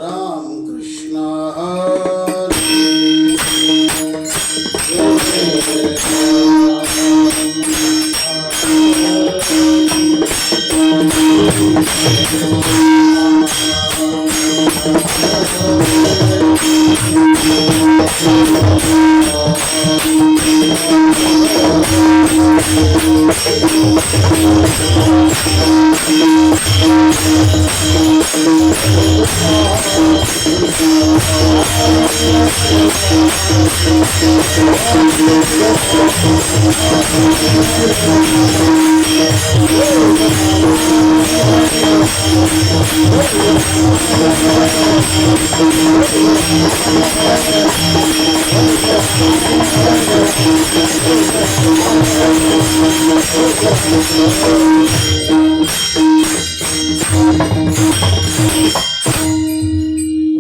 राम कृष्ण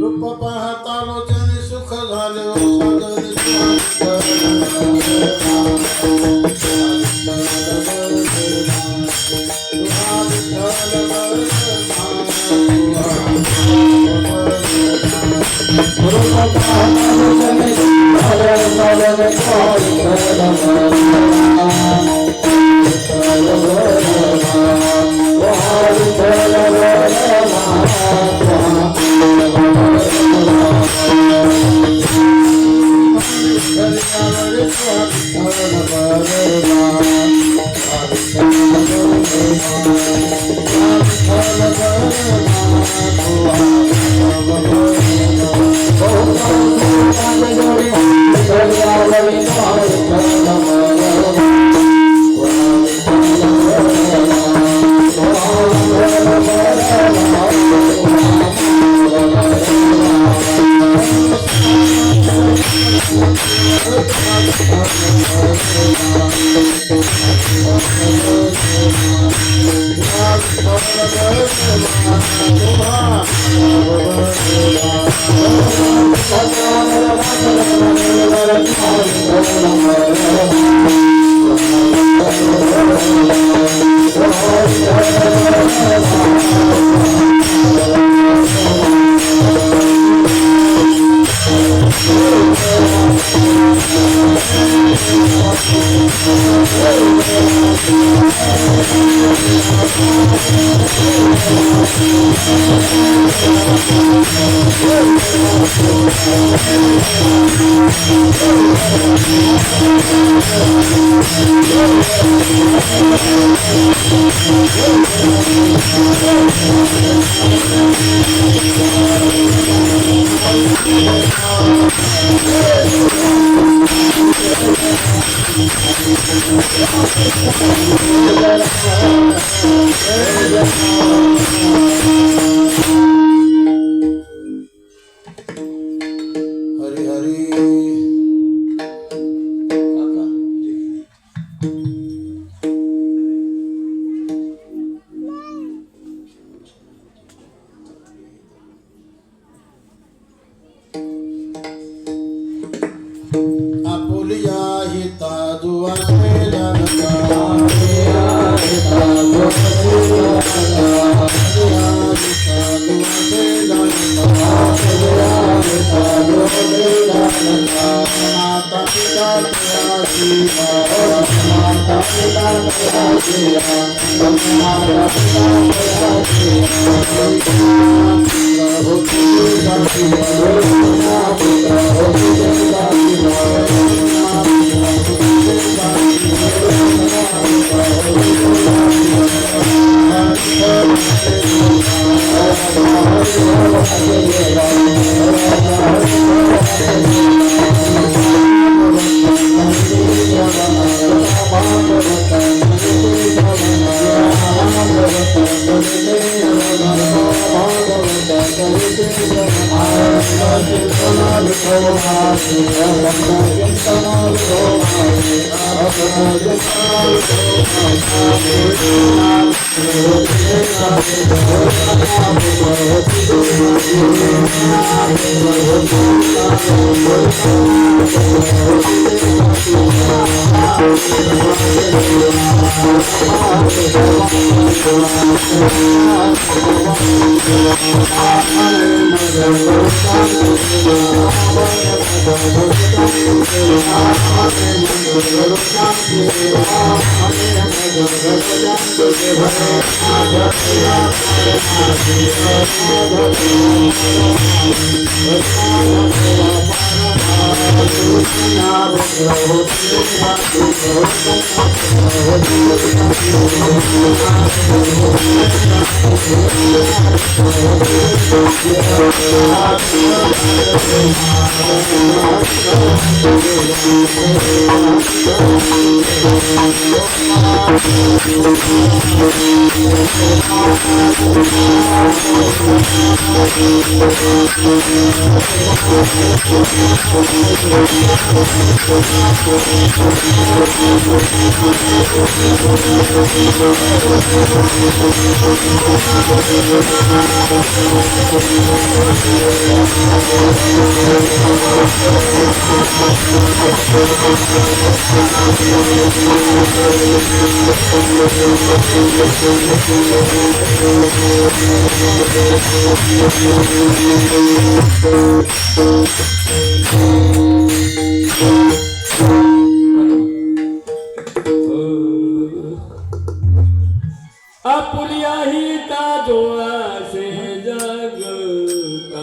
रूप पाहता लोचने सुख झाले हरी हरी आपुलिया हिता दुआ से जनता माता पिता आपुलिया हिता जो असे जगता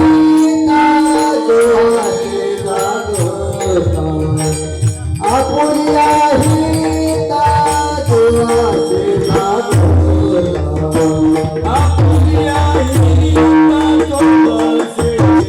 आपुलिया हिता जो असे जगता आपुलिया हिता जो असे जगता आपुलिया हिता जो असे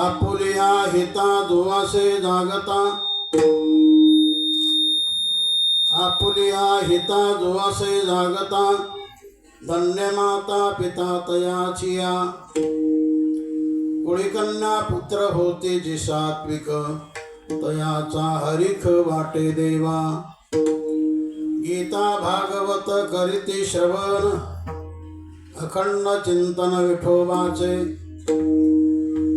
आपुलिया हिता दुवासे जागता आपुलिया हिता दुवासे जागता धन्य माता पिता तयाचिया कुळीकन्या पुत्र होते जे सात्विक तयाचा हरिख वाटे देवा गीता भागवत करीती श्रवण अखंड चिंतन विठोबाचे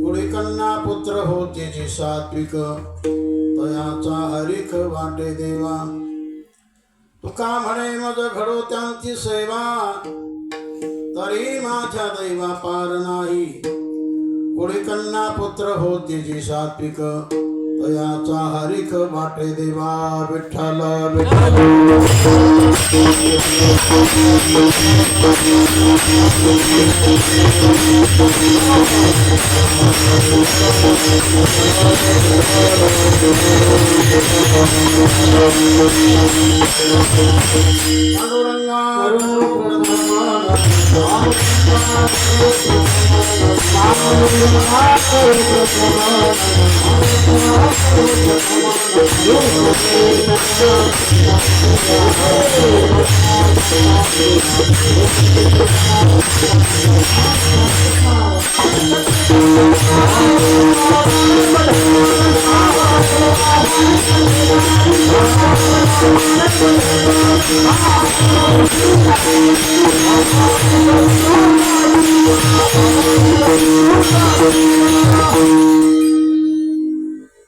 कुळीकन्या पुत्र होते जे सात्विक तयाचा हरिख वाटे देवा तुका म्हणे मज घडो त्यांची सेवा तरी माझ्या दैवा पार नाही कुळीकन्या पुत्र होते जे सात्विक तयाचा हरिख वाटे देवा विठ्ठल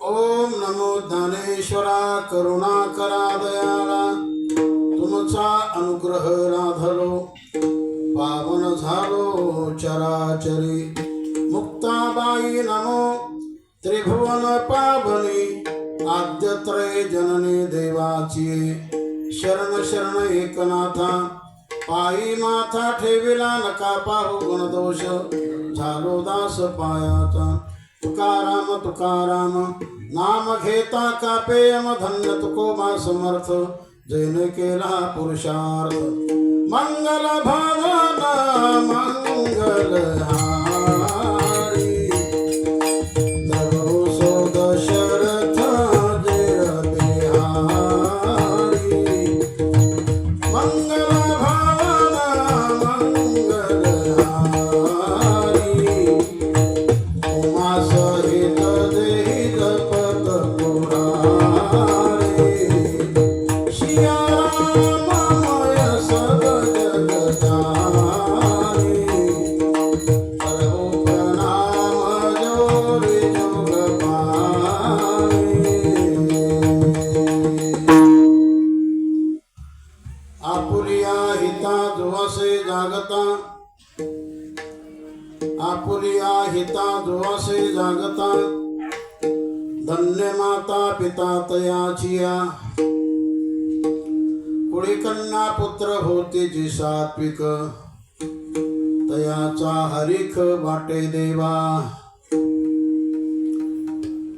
ओम नमो ज्ञानेश्वरा करुणाकरा दयाळा तुमचा अनुग्रह राधलो पावन झालो चराचरी मुक्ताबाई नमो त्रिभुवन पावनी आद्यत्रय जननी देवाची शरण शरण एकनाथा पायी माथा ठेविला नका पाहू गुणदोष झालो दास पायाचा तुकाराम तुकाराम नाम घेता कापेयम धन्य तुकोबा समर्थ जैन केला पुरुषार्थ मंगल भावना मंगल हारी जगो सो दशरथ जय बिहारी मंगल भावना मंगल हारी उमा सहित देहि जपत पुरारी शिया राममय सद जग जानी करहु प्रणाम जोरि जुग पानी आपुलिया हिता दुवसे जागता आपुलिया हिता दुवसे जागता धन्य माता पिता तयाचिया कुळीकन्या पुत्र होते जे सात्विक तयाचा हरिख वाटे देवा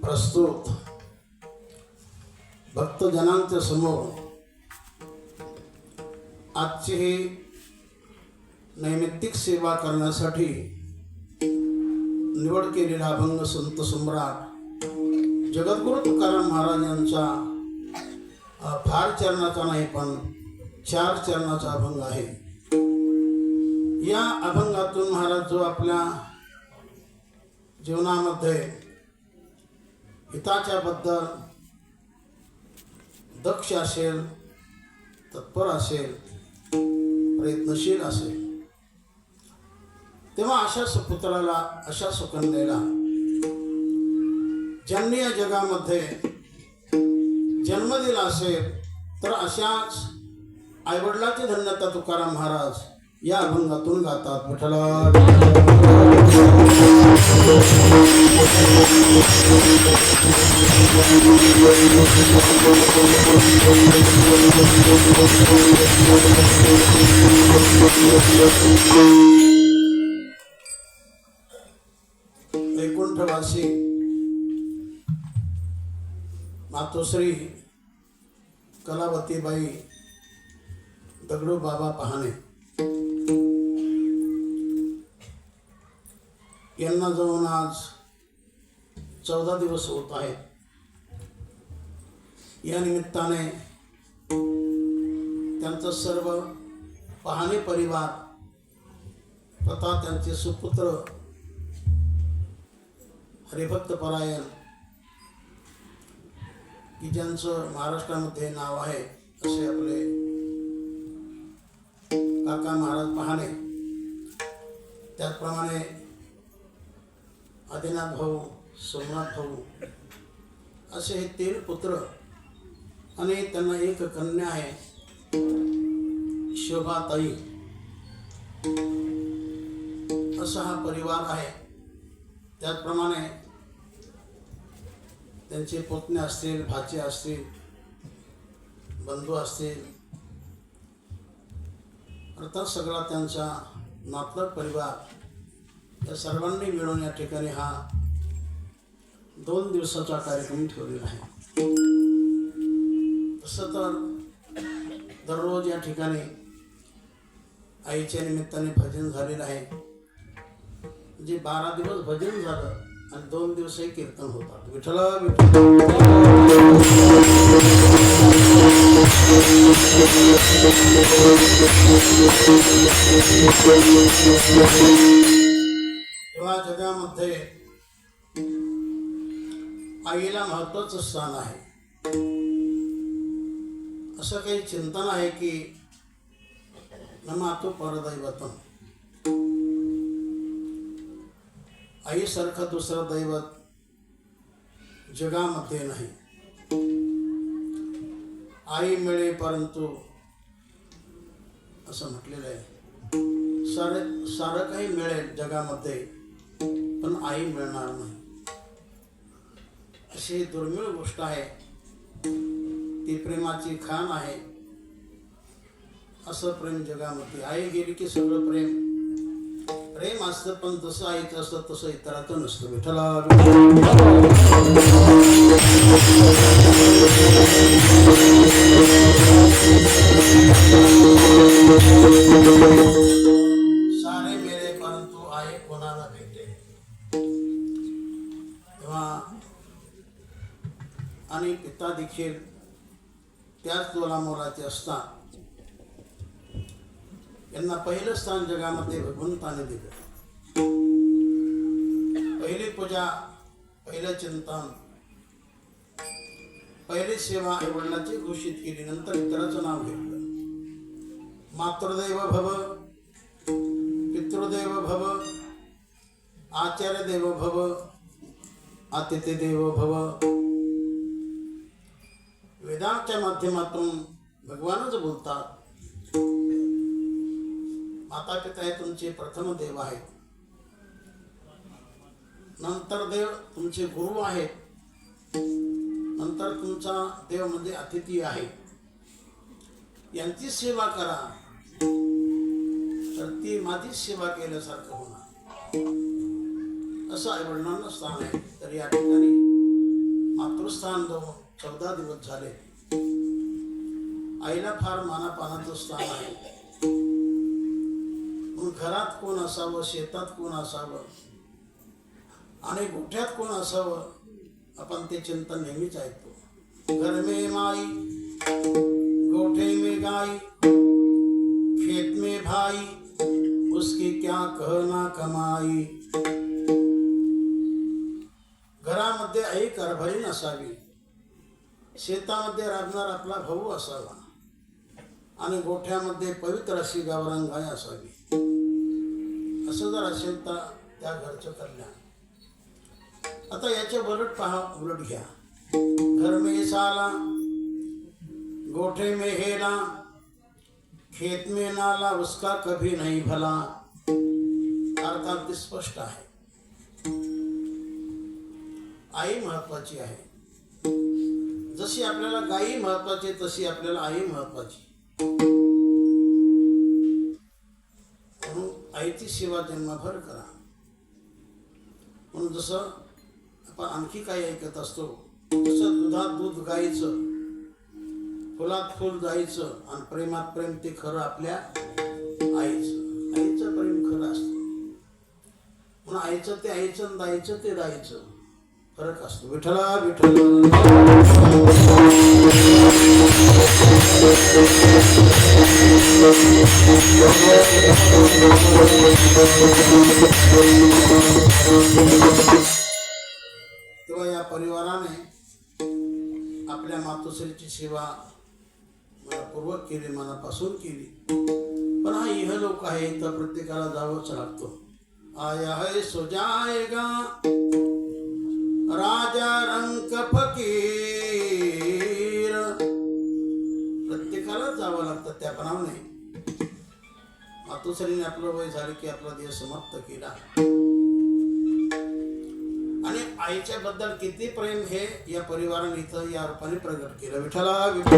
प्रस्तुत भक्तजनांच्या समोर आजची ही नैमित्तिक सेवा करण्यासाठी निवड केलेला अभंग संत सम्राट जगद्गुरु तुकाराम महाराज यांचा फार चरणाचा नाही पण 4 चरणाचा अभंग आहे. या अभंगातून महाराज जो आपल्या जीवनामध्ये हिताच्या बद्दल दक्ष असेल, तत्पर असेल, प्रयत्नशील असेल, तेव्हा अशा सुपुत्राला, अशा सुकन्येला ज्यांनी या जगामध्ये जन्म दिला असेल तर अशाच आईवडिलाची धन्यता तुकाराम महाराज या अभंगातून गातात. विठ्ठला वैकुंठवासी मातोश्री कलावतीबाई दगडू बाबा पहाणे यांना जाऊन आज 14 दिवस होत आहेत. या निमित्ताने त्यांचा सर्व पहाणे परिवार तथा त्यांचे सुपुत्र हरिभक्त परायण की ज्यांचं महाराष्ट्रामध्ये नाव आहे असे आपले काका महाराज पहाणे, त्याचप्रमाणे आदिनाथ भाऊ, सोमनाथ भाऊ असे हे 3 पुत्र आणि त्यांना एक कन्या आहे शोभाताई. असा हा परिवार आहे. त्याचप्रमाणे त्यांचे पुतणे असतील, भाचे असतील, बंधू असतील, अर्थात सगळा त्यांचा नातलग परिवार या सर्वांनी मिळून या ठिकाणी हा 2 दिवसाचा कार्यक्रम ठेवलेला आहे. तसं तर दररोज या ठिकाणी आईच्या निमित्ताने भजन झालेलं आहे. म्हणजे 12 दिवस भजन झालं आणि 2 दिवसही कीर्तन होतात. विठ्ठला तेव्हा जगामध्ये आईला महत्वाचं स्थान आहे. असं काही चिंतन आहे की न मातु परदैवतम, आईसारखं दुसरं दैवत जगामध्ये नाही. आई मिळे परंतु असं म्हटलेलं आहे, सारं काही मिळेल जगामध्ये पण आई मिळणार नाही. अशी दुर्मिळ गोष्ट आहे. ती प्रेमाची खाण आहे. असं प्रेम जगामध्ये आई गेली की सगळं प्रेम असतं, पण जसं आईचं असतं तसं इतराचं नसतं. विठ्ठला सारे मेरे परंतु आई कोणाला भेटे. तेव्हा आणि पिता देखील त्याच तोलामोलाचे असतात. यांना पहिलं स्थान जगामध्ये भगवंताने दिलं. पहिली पूजा, पहिलं चिंतन, पहिली सेवा आई वडिलांची घोषित केली. नंतर इतराचं नाव घेतलं. मातृदेव भव, पितृदेव भव, आचार्य देव भव, अतिथी देव भव. वेदांच्या माध्यमातून भगवानच बोलतात. माता पिता हे तुमचे प्रथम देव आहेत. नंतर देव तुमचे गुरु आहेत. नंतर तुमचा देव म्हणजे अतिथी आहे. यांची सेवा करा तर ती माझी सेवा केल्यासारखं होणार. असं आई वडिलांना स्थान आहे. तर या ठिकाणी मातृस्थान 14 दिवस झाले. आईला फार मानापानाचं स्थान आहे. घरात कोण असावं, शेतात कोण असावं आणि गोठ्यात कोण असावं, आपण ते चिंतन नेहमीच ऐकतो. घर में माई, गोठे में गाई, खेत में भाई, उसकी क्या कहना कमाई. घरामध्ये आई कारभारी नसावी, शेतामध्ये राबणारा आपला भाऊ असावा आणि गोठ्यामध्ये पवित्र अशी गावरान गाय असावी. असं जर असेल तर त्या घरचं कल्याण. आता याच्या उलट पहा, उलट घ्या. घर में साला गोठे में हेला खेत में नाला उसका कभी नहीं भला. अर्थात ते स्पष्ट आहे. आई महत्वाची आहे. जशी आपल्याला गायी महत्वाची तशी आपल्याला आई महत्वाची. म्हणून आईची सेवा जन्मभर करा. म्हणून जसं आपण आणखी काही ऐकत असतो, जसं दुधात दूध गायीचं, फुलात फुल जायचं आणि प्रेमात प्रेम ते खरं आपल्या आईचं. आईचं प्रेम खरं असतं. म्हणून आईचं ते आईचं आणि दाईचं ते दाईचं फरक असतो. विठ्ठला विठ्ठल. तेव्हा या परिवाराने आपल्या मातोश्रीची सेवा मनपूर्वक केली, मनापासून केली. पण हा इहलोक आहे, तर प्रत्येकाला जावंच लागतो. आया है सो जाएगा राजा रंक फकीर. प्रत्येकाला जावं लागतं. त्याप्रमाणे मातोश्रीने आपलं वय झालं की आपला देह समाप्त केला. आणि आईच्या बद्दल किती प्रेम हे या परिवाराने इथं या रूपाने प्रगट केलं. विठ्ठला विठ्ठल.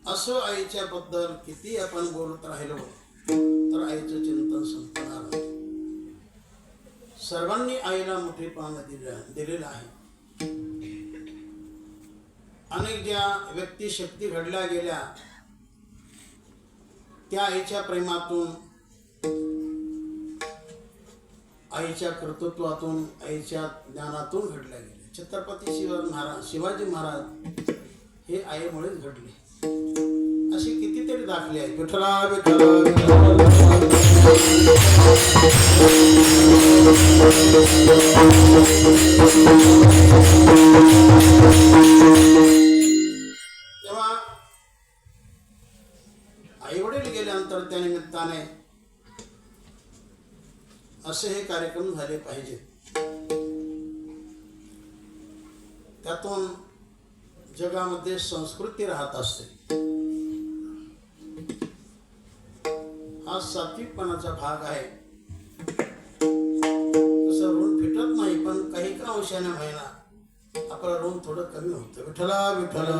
असं आईच्या बद्दल किती आपण बोलत राहिलो तर आईचं चिंतन संपणार नाही. सर्वांनी आईला मोठेपण दिलेलं आहे. अनेक ज्या व्यक्ती शक्ती घडल्या गेल्या त्या आईच्या प्रेमातून, आईच्या कर्तृत्वातून, आईच्या ज्ञानातून घडल्या गेल्या. छत्रपती शिवाजी महाराज हे आईमुळेच घडले. असे कितीतरी दाखले आहेत. विठ्ठला विठ्ठला तेव्हा आई वडील गेल्यानंतर त्या निमित्ताने असे हे कार्यक्रम झाले पाहिजे. त्यातून जगामध्ये संस्कृती राहत असते. हा सात्विकपणाचा भाग आहे. तसं ऋण फिटत नाही, पण काही का अंशाने व्हायला आपलं ऋण थोडं कमी होतं. विठ्ठला विठ्ठला.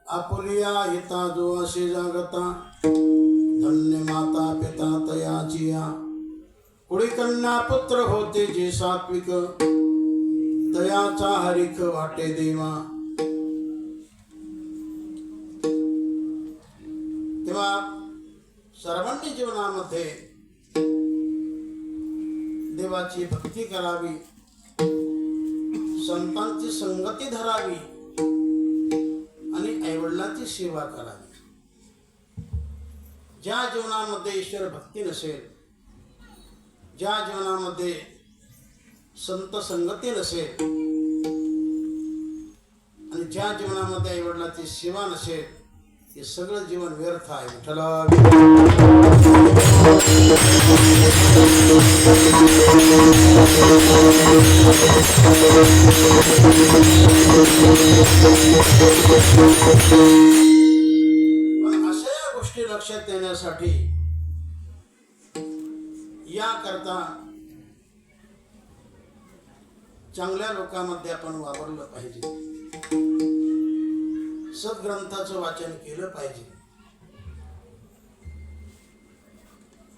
आपुलिया हिता जो असे जागता धन्य माता पिता तयाचिया. कुडी कन्या पुत्र होते जे सात्विक दयाचा हरिक वाटे देवा. तेव्हा सर्वांनी जीवनामध्ये देवाची भक्ती करावी, संतांची संगती धरावी आणि आईवडिलांची सेवा करावी. ज्या जीवनामध्ये ईश्वर भक्ती नसेल, ज्या जीवनामध्ये संत संगती नसेल आणि ज्या जीवनामध्ये आईवडिलांची सेवा नसेल, हे सगळं जीवन व्यर्थ आहे. विठ्ठला पण अशा या गोष्टी लक्षात येण्यासाठी याकरता चांगल्या लोकांमध्ये आपण वावरलं पाहिजे. सद्ग्रंथाचं वाचन केलं पाहिजे.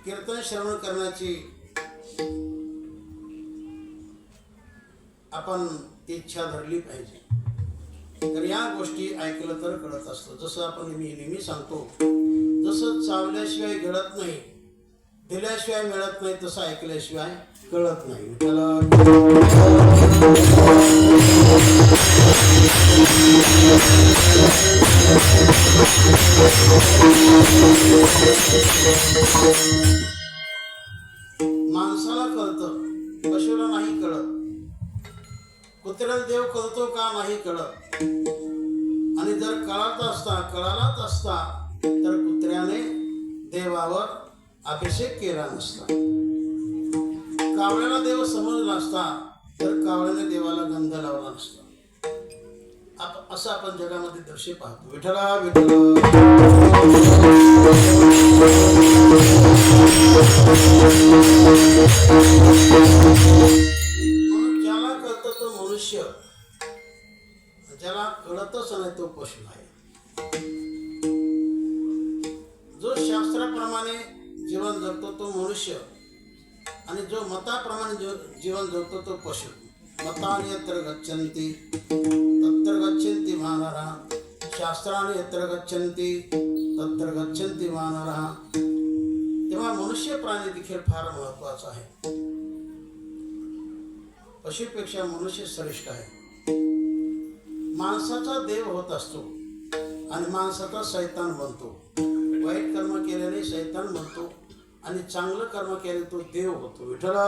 कीर्तन श्रवण करण्याची आपण ती इच्छा धरली पाहिजे. तर या गोष्टी ऐकलं तर कळत असतं. जसं आपण नेहमी सांगतो, जसं चावल्याशिवाय गळत नाही, दिल्याशिवाय मिळत नाही, तसं ऐकल्याशिवाय कळत नाही. त्याला माणसाला कळतं कुत्र्याला देव कळतो का नाही कळत, आणि जर कळालाच असता तर कुत्र्याने देवावर अभिषेक केला नसता. कावळ्याला देव समजला असता तर कावळ्याने देवाला गंध लावला नसता. असं आपण जगामध्ये दृश्य पाहतो. विठ्ठला विठ्ठल म्हणून ज्याला कळतं तो मनुष्य, ज्याला कळतच नाही तो पशु आहे. जो शास्त्राप्रमाणे जीवन जगतो तो मनुष्य, आणि जो मताप्रमाणे जीवन जगतो तो पशु. मतानि यत्र गच्छन्ति तत्र गच्छन्ति वानरः, शास्त्राणि यत्र गच्छन्ति तत्र गच्छन्ति वानरः. तेव्हा मनुष्य प्राणी देखील फार महत्वाचा आहे. पशुपेक्षा मनुष्य श्रेष्ठ आहे. माणसाचा देव होत असतो आणि माणसाचा शैतान बनतो. वाईट कर्म केल्याने शैतान बनतो आणि चांगलं कर्म केले तो देव होतो. विठ्ठला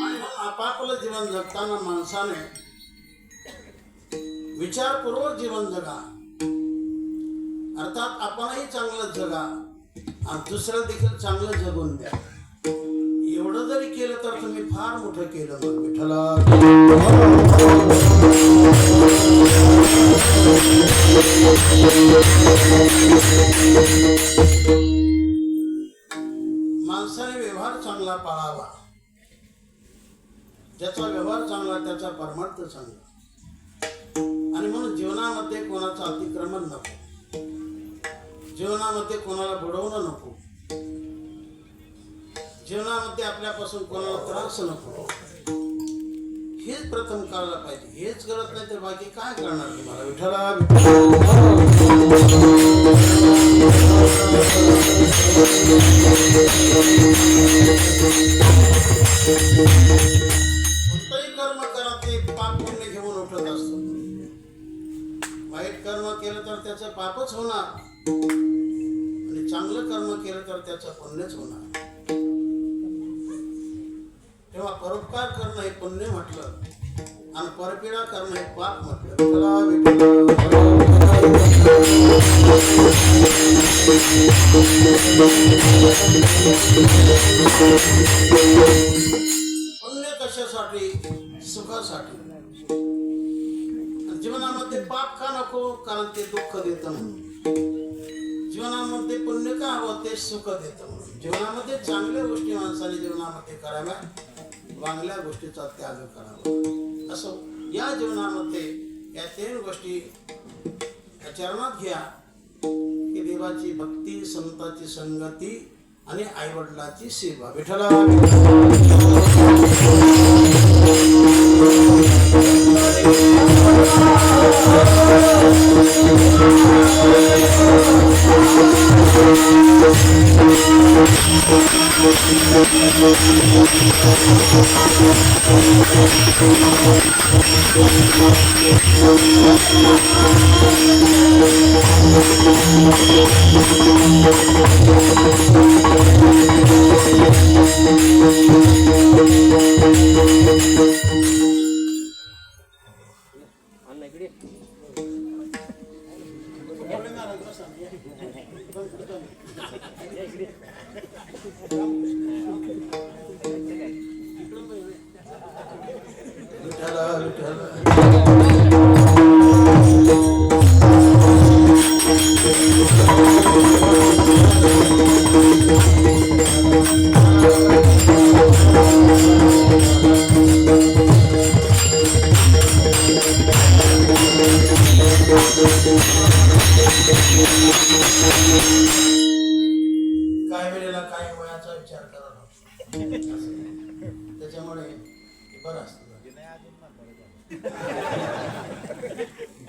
आणि आपापलं जीवन जगताना माणसाने विचारपूर्वक जीवन जगा. अर्थात आपणही चांगलं जगा आणि दुसरं देखील चांगलं जगून द्या. एवढं जरी केलं तर तुम्ही फार मोठं केलं. मग विठ्ठला माणसाने व्यवहार चांगला पाळावा. ज्याचा व्यवहार चांगला त्याचा परमार्थ चांगला. आणि म्हणून जीवनामध्ये कोणाचं अतिक्रमण नको, जीवनामध्ये कोणाला बुडवणं नको, जीवनामध्ये आपल्यापासून कोणाला त्रास नको. हेच प्रथम करायला पाहिजे. हेच करत नाही तर बाकी काय करणार तुम्हाला. विठ्ठला कोणतंही कर्म करा ते पाप पुण्य घेऊन उठत असतं. वाईट कर्म केलं तर त्याचं पापच होणार आणि चांगलं कर्म केलं तर त्याचं पुण्यच होणार. तेव्हा परोपकार करणं हे पुण्य म्हटलं आणि परपीडा करणं हे पाप म्हटलं. पुण्य कशासाठी? सुखासाठी. जीवनामध्ये पाप का नको? कारण ते दुःख देतं म्हणून. जीवनामध्ये पुण्य का हवं? ते सुख देतं म्हणून. जीवनामध्ये चांगल्या गोष्टी माणसाने जीवनामध्ये कराव्या, वांगल्या गोष्टीचा त्याग करावा. असं या जीवनामध्ये या 3 गोष्टी चरणात घ्या की देवाची भक्ती, संताची संगती आणि आईवडिलाची सेवा. विठ्ठला काय वेळेला काय वयाचा विचार करावा. त्याच्यामुळे बरं असतं.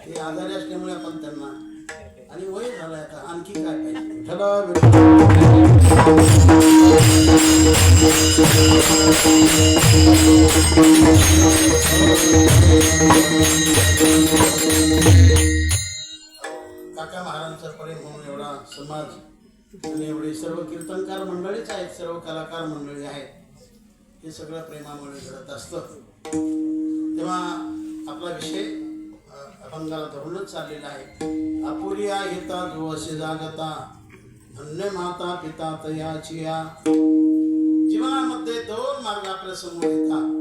ते आजारी असल्यामुळे आपण त्यांना, आणि वय झालंय आता आणखी काय पाहिजे. काका महाराज विठ्ठलांचा प्रेम म्हणून एवढा समाज आणि एवढे सर्व कीर्तनकार मंडळीच आहेत, सर्व कलाकार मंडळी आहेत, हे सगळं प्रेमामुळे घडत असतं. तेव्हा आपला विषय अभंगाला धरूनच चाललेला आहे. अपुरिया हिता जो असे जागता धन्य माता पिता तयाची या. जीवनामध्ये दोन मार्ग आपल्या समोर येतात.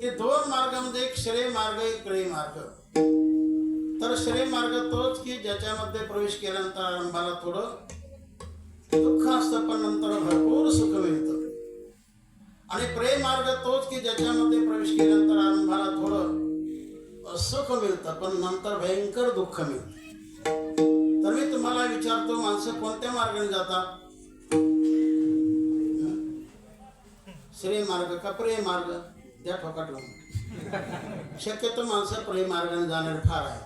ते दोन मार्गामध्ये एक श्रेय मार्ग, एक प्रेय मार्ग. तर श्रेय मार्ग तोच की ज्याच्यामध्ये प्रवेश केल्यानंतर आरंभाला थोडं दुःख असतं पण नंतर भरपूर सुख मिळतं. आणि प्रेय मार्ग तोच की ज्याच्यामध्ये प्रवेश केल्यानंतर आरंभाला थोडं सुख मिळतं पण नंतर भयंकर दुःख मिळतं. तर मी तुम्हाला विचारतो, माणसं कोणत्या मार्गाने जातात? श्रेय मार्ग का प्रेय मार्ग? त्या ठोकाटून शक्यतो माणसं प्रेय मार्गाने जाणारे फार आहे.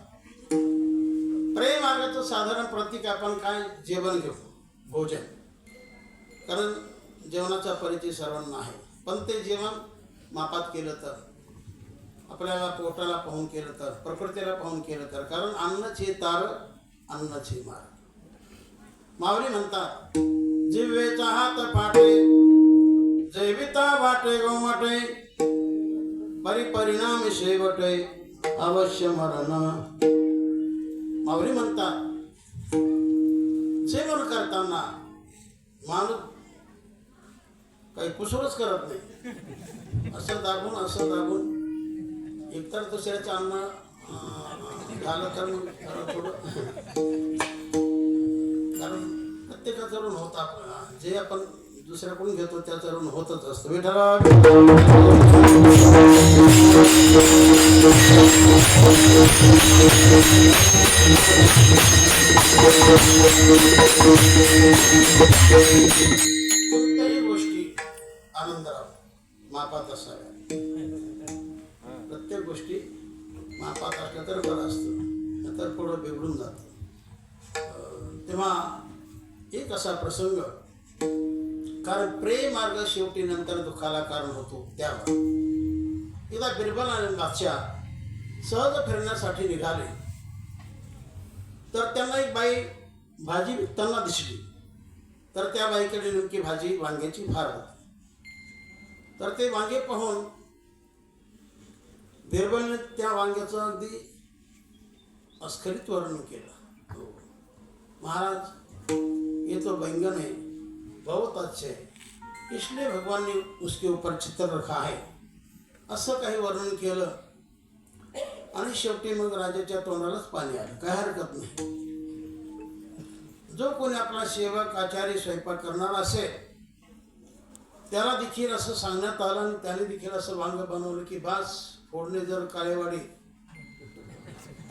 प्रेय मार्गाचं साधारण प्रतीक आपण काय? जेवण घेऊ, भोजन. कारण जेवणाचा परिचय सर्वांना आहे, पण ते जेवण मापात केलं तर, आपल्याला पोटाला पाहून केलं तर, प्रकृतीला पाहून केलं तर. कारण अन्नचे तार अन्नचे मार. माऊली म्हणतात, जिव्हेचा हात पाटे जैविता वाटे गोमाटे परिणामी शेवटे अवश्य मरण. माऊली म्हणतात, जेवण करताना माणूस काही कुसळच करत नाही. असं दाबून एकतर दुसऱ्याचं अन्न झालं तर मग थोडं, कारण प्रत्येकाकडून होत आपल्याला जे आपण दुसऱ्याकडून घेतो त्याच्यावरून होतच असतं. विठ्ठला कोणत्याही गोष्टी आनंदराव मापात असाव्या. प्रत्येक गोष्टी मापात असल्या तर बरं असतं, नंतर पुढं बिघडून जातं. तेव्हा एक असा प्रसंग, कारण प्रेम मार्ग शेवटी नंतर दुःखाला कारण होतो. त्यावर एकदा बिरबल आणि बादशाह सहज फिरण्यासाठी निघाले, तर त्यांना एक बाई भाजी विकताना दिसली. तर त्या बाईकडे नेमकी भाजी वांग्याची फार होती. तर ते वांगे पाहून बिरबलने त्या वांग्याचं अगदी अस्खलित वर्णन केलं. महाराज, ये तो बैंगन है, बहुत अच्छे है, इसलिए भगवान ने उसके ऊपर चित्र रखा है, असं काही वर्णन केलं. आणि शेवटी मग राजाच्या तोंडालाच पाणी आलं. काय हरकत नाही. जो कोणी आपला सेवक आचारी स्वयंपाक करणार असेल त्याला देखील असं सांगण्यात आलं आणि त्याने देखील असं वांग बनवलं की बास, फोडणे जर काळेवाडी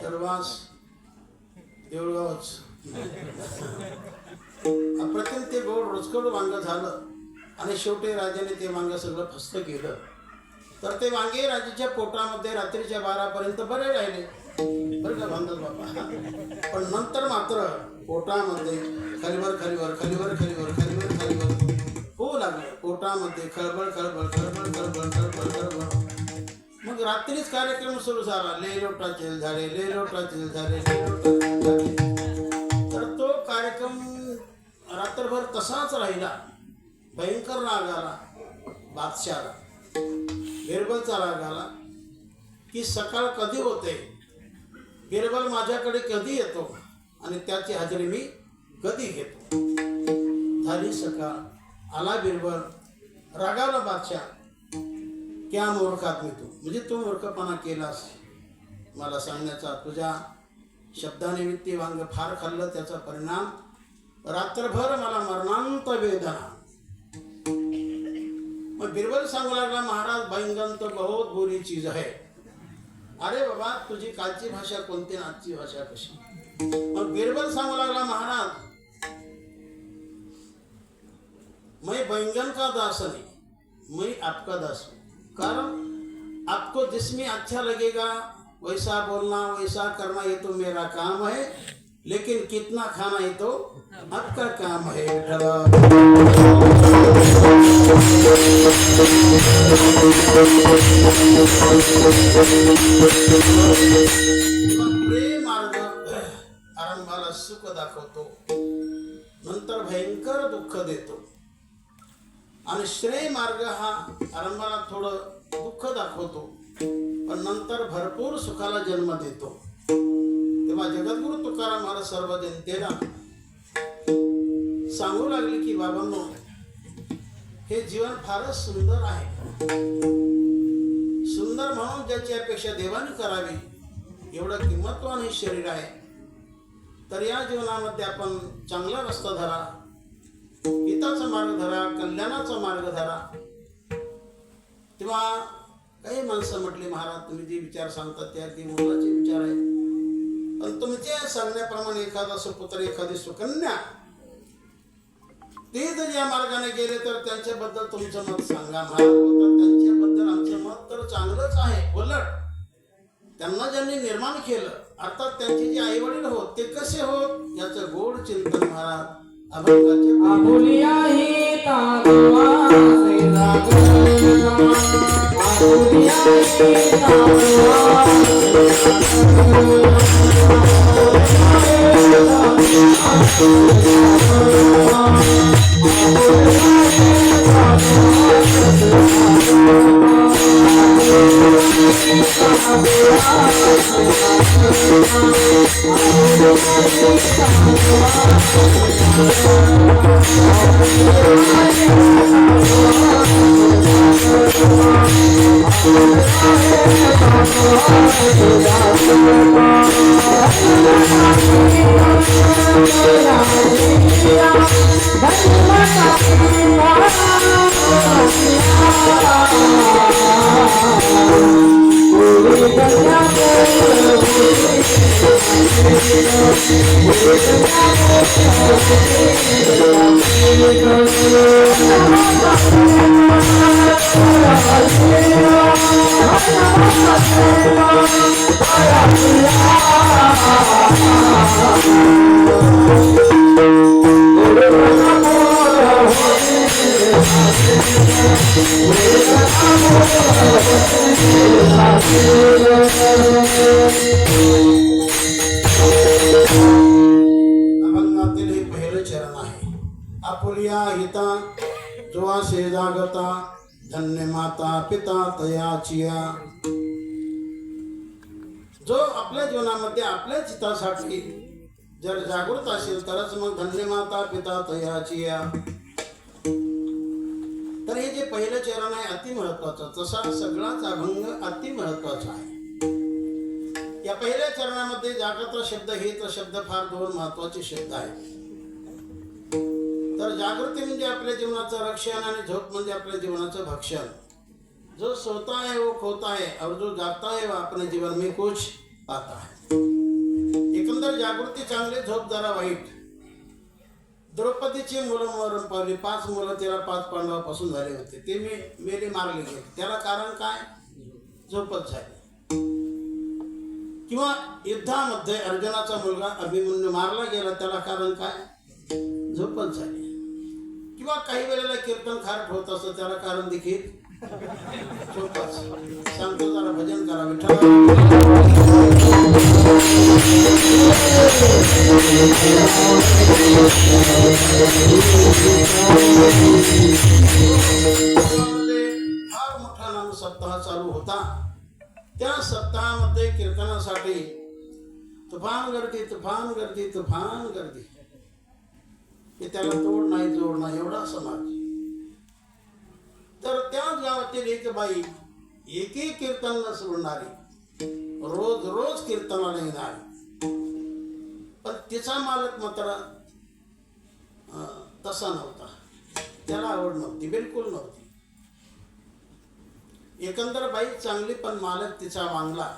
तर बास देऊळगावच. अप्रतिम ते गोड रोचकड वांग झालं. आणि शेवटी राजाने ते वांग सगळं फस्त केलं. तर ते वांगे राजाच्या पोटामध्ये रात्रीच्या 12 पर्यंत बरे राहिले, बरं का भांडत बाबा. पण नंतर मात्र पोटामध्ये खालीवर खालीवर खालीवर खालीवर खालीवर खालीवर होऊ लागलं. पोटामध्ये खळबळ खळबळ खळबळ खळबळ खळबळ खळबळ. मग रात्रीच कार्यक्रम सुरू झाला. लेलोटा चेल झाले, लेलोटा चेल झाले, लेलोटा चेल झाले. तर तो कार्यक्रम रात्रभर तसाच राहिला. भयंकर राग आला बादशाला, बिरबलचा राग आला की सकाळ कधी होते, बिरबल माझ्याकडे कधी येतो आणि त्याची हजेरी मी कधी घेतो. झाली सकाळ, आला बिरबल, रागावला बादशाह, क्या मूर्ख आदमी तू, म्हणजे तू मूर्खपणा केलास. मला सांगण्याचा, तुझ्या शब्दानिमित्ती वांग फार खाल्लं, त्याचा परिणाम रात्रभर मला मरणांत वेदना. मग बिरबल सांगू लागला, महाराज बैंगन तो बहुत बुरी चीज है. अरे बाबा, तुझी कालची भाषा कोणती, आजची भाषा कशी. मग बिरबल सांगू लागला, महाराज मैं बैंगन का दास नहीं, मैं आपका दास हूँ. कारण आपको जिसमें अच्छा लगेगा वैसा बोलना, वैसा करना, ये तो मेरा काम है, लेकिन कितना खाना ये तो आपका काम है. प्रेम मार्ग आरंभाला सुख दाखवतो, नंतर भयंकर दुःख देतो. आणि श्रेय मार्ग हा आरंभाला थोडं दुःख दाखवतो, पण नंतर भरपूर सुखाला जन्म देतो. तेव्हा जगद्गुरु तुकाराम महाराज सर्व जनतेला सांगू लागले की बाबांनो, हे जीवन फारच सुंदर आहे. सुंदर म्हणून ज्याची अपेक्षा देवाने करावी एवढं किंमतवान हे शरीर आहे. तर या जीवनामध्ये आपण चांगला रस्ता धरा, हिताचा मार्ग धरा, कल्याणाचा मार्ग धरा. तेव्हा काही माणसं म्हटली, महाराज तुम्ही जे विचार सांगतात ते अगदी मोलाचे विचार आहेत, पण तुमच्या सांगण्याप्रमाणे एखादा सुपुत्र, एखादी सुकन्या ते जर या मार्गाने गेले तर त्यांच्याबद्दल तुमचं मत सांगा. महाराज बोलतात, त्यांच्याबद्दल आमचं मत तर चांगलंच आहे. उलट त्यांना ज्यांनी निर्माण केलं, अर्थात त्यांचे जे आई वडील होत ते कसे होत याचं गोड चिंतन महाराज अभंगाचे आपुलिया ही तागवा से जागता, आपुलिया ही तागवा अभंगातील हे पहिले चरण आहे. आपुलिया हिता जोआसे जागता, धन्य माता पिता तयाचिया. जो आपल्या जीवनामध्ये आपल्या चितासाठी जर जागृत असेल तरच मग धन्य माता पिता तयाचिया. तर हे जे पहिलं चरण आहे अति महत्वाचं, तसा सगळाच अभंग अति महत्वाचा आहे. या पहिल्या चरणामध्ये जागृत शब्द, हित शब्द फार दोन महत्वाचे शब्द आहेत. तर जागृती म्हणजे आपल्या जीवनाचं रक्षण आणि झोप म्हणजे आपल्या जीवनाचं भक्षण. जो सोता है वो खोता है और जो जाता है वो अपने जीवन में कुछ पाता है. एकंदर जागृती चांगली, झोप जरा वाईट. द्रौपदीची मुलं मरण पावली, 5 मुलं तिला 5 पांडवापासून झाले होते, ते मेले मारले गेले. त्याला कारण काय? झोपच झाली. किंवा युद्धामध्ये अर्जुनाचा मुलगा अभिमन्यू मारला गेला, त्याला कारण काय? झोपच झाली. किंवा काही वेळेला कीर्तन खारट होत असतं, त्याला कारण देखील झोपच. सांगतो जरा भजन करा विठ्ठल. फार मोठा नाम सप्ताह चालू होता. त्या सप्ताहामध्ये कीर्तनासाठी तुफान गर्दी, तुफान गर्दी, तुफान गर्दी. हे त्याला तोड नाही जोड नाही एवढा समाज. तर त्या गावातील एक बाई एकही कीर्तन न सोडणारी, रोज रोज कीर्तनाला येणारी, पण तिचा मालक मात्र तसा नव्हता. त्याला आवड नव्हती, बिलकुल नव्हती. एकंदर बाई चांगली पण मालक तिचा वांगला.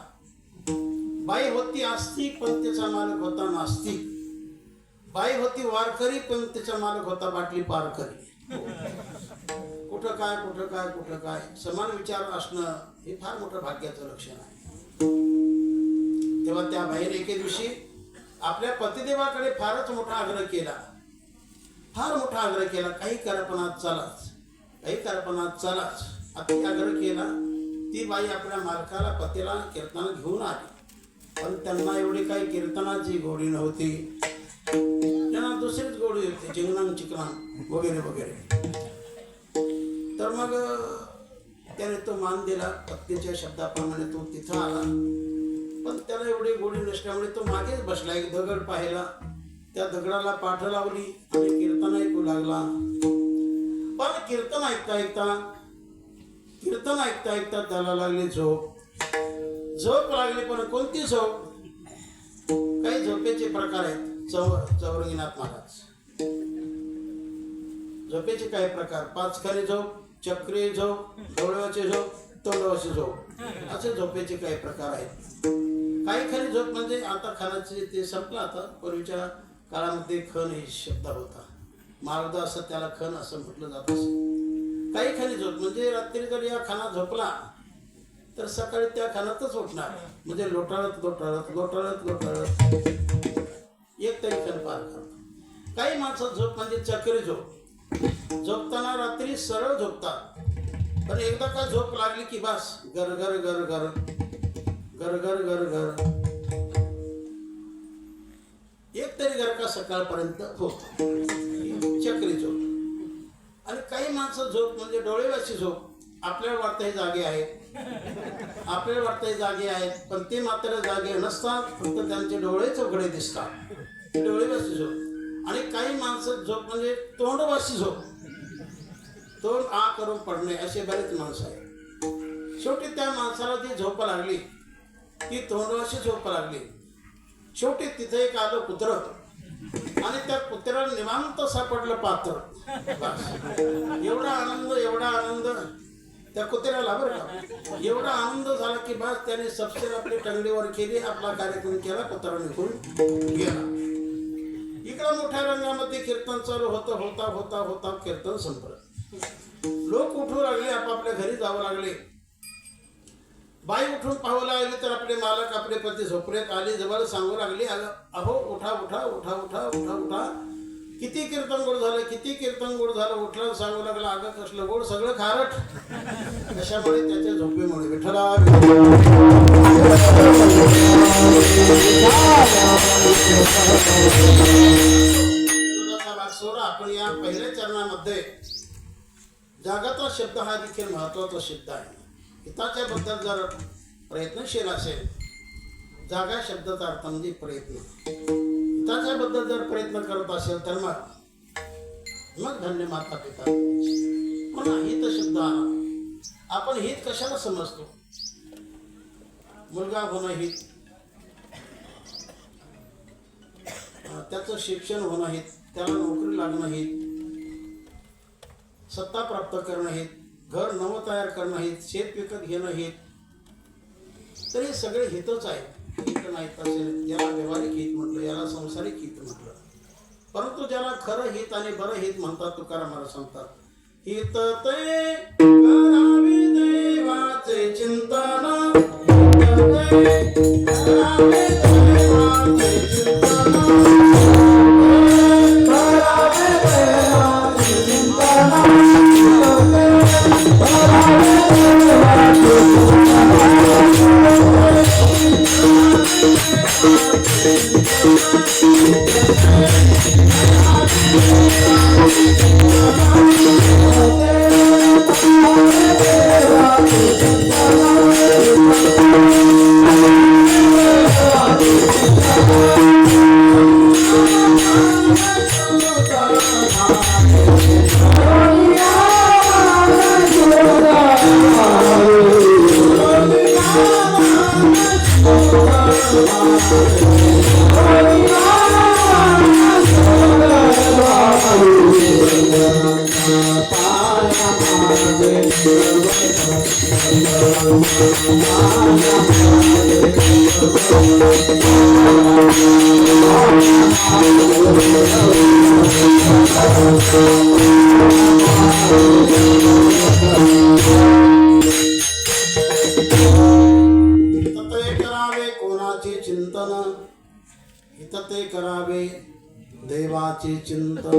बाई होती आस्तिक पण तिचा मालक होता नास्तिक. बाई होती वारकरी पण तिचा मालक होता बाटली पारकरी. कुठं काय कुठं काय कुठं काय समान विचार असणं हे फार मोठं भाग्याचं लक्षण आहे. तेव्हा त्या बाईने एके दिवशी आपल्या पतिदेवाकडे फारच मोठा आग्रह केला. फार मोठा आग्रह केला. काही करपणात चालाच, काही करपणात चालाच अति आग्रह केला. ती बाई आपल्या मालकाला पतीला कीर्तन घेऊन आली, पण त्यांना एवढी काही कीर्तनाची गोडी नव्हती. त्यांना दुसरीच गोडी होती, जिंगणांग चिकणांग वगैरे वगैरे. तर मग त्याने तो मान दिला, पत्नीच्या शब्दाप्रमाणे तो तिथं आला. पण त्याला एवढी गोडी नसल्यामुळे तो मागेच बसला. एक दगड पाहिला, त्या दगडाला पाठ लावली आणि कीर्तन ऐकू लागला. पण कीर्तन ऐकता ऐकता त्याला लागली झोप लागली. पण कोणती झोप? काही झोपेचे प्रकार आहेत. चौरंगीनाथ महाराज झोपेचे काही प्रकार: पाचखारी झोप, चक्री झोप, डोळ्याची झोप, तोंडवाची झोप, असे झोपेचे काही प्रकार आहेत. काही खरी झोप म्हणजे आता खानाचे ते संपलं. आता पूर्वीच्या काळामध्ये खण हे शब्द होता, मार्गदा असं त्याला खण असं म्हटलं जात असे. काही खरी झोप म्हणजे रात्री जर या खाना झोपला तर सकाळी त्या खानातच उठणार, म्हणजे लोटाळत एक तरी खण पार करतो. काही माणसं झोप म्हणजे चक्री झोप, झोपताना रात्री सरळ झोपतात. पण एकदा का झोप लागली की बस गर गर गर गर गर गर गर गर एक तरी घर का सकाळपर्यंत होत, चक्री झोप. आणि काही माणसं झोप म्हणजे डोळेवाची झोप. आपल्याला वाटतं हे जागे आहेत, पण ते मात्र जागे नसतात, फक्त त्यांचे डोळेच उघडे दिसतात, डोळेवाची झोप. आणि काही माणसं झोप म्हणजे तोंडवाची झोप, तोंड आ करून पडणे, असे बरेच माणसं आहेत. शेवटी त्या माणसाला ती झोप लागली, ती तोंडवाशी झोप लागली. शेवटी तिथे एक आलं कुत्र आणि त्या कुत्र्याला निवांत सापडलं पात्र. एवढा आनंद त्या कुत्र्याला, बरं का, एवढा आनंद झाला की बस त्याने सबसेल आपली टंगडीवर केली, आपला कार्यक्रम केला, कुत्रा निघून गेला. इकडं मोठ्या रंगामध्ये कीर्तन चालू होता कीर्तन संपलं. लोक उठू लागले, आपापल्या घरी जावं लागले. बाई उठून पाहू लागली तर आपले मालक, आपले पती झोपडीत आली, जवळ सांगू लागली, अहो उठा उठा उठा उठा उठा उठा, किती कीर्तन गोड झालं. उठला सांगू लागला, अगं कसलं गोड, सगळं खारट. अशामुळे त्याच्या झोपेमुळे विठ्ठला आपण या पहिल्या चरणामध्ये जागाचा शब्द हा देखील महत्वाचा शब्द आहे. हिताच्या बद्दल जर प्रयत्नशील असेल, जागा शब्दाचा अर्थ म्हणजे प्रयत्न, हिताच्या बद्दल जर प्रयत्न करत असेल तर मग धन्य माता पिता. पुन्हा हित शब्द आला. आपण हित कशाला समजतो? मुलगा होणं हित, त्याचं शिक्षण होणं हित, त्याला नोकरी लागणं हित, सत्ता प्राप्त करणं हित, घर नवं तयार करणं हित, शेत विकत घेणं हित. तर हे सगळे हितच आहे. हित नाहीत असेल याला व्यवहारिक हित म्हटलं, याला संसारिक हित म्हटलं. परंतु ज्याला खरं हित आणि बरं हित म्हणतात, तुकाराम महाराज सांगतात, हित ते करावे देवाचे चिंतन, हित ते करावे देवाचे चिंतन, करावे देवाचे चिंतन, हितते करावे देवाचे चिंतन.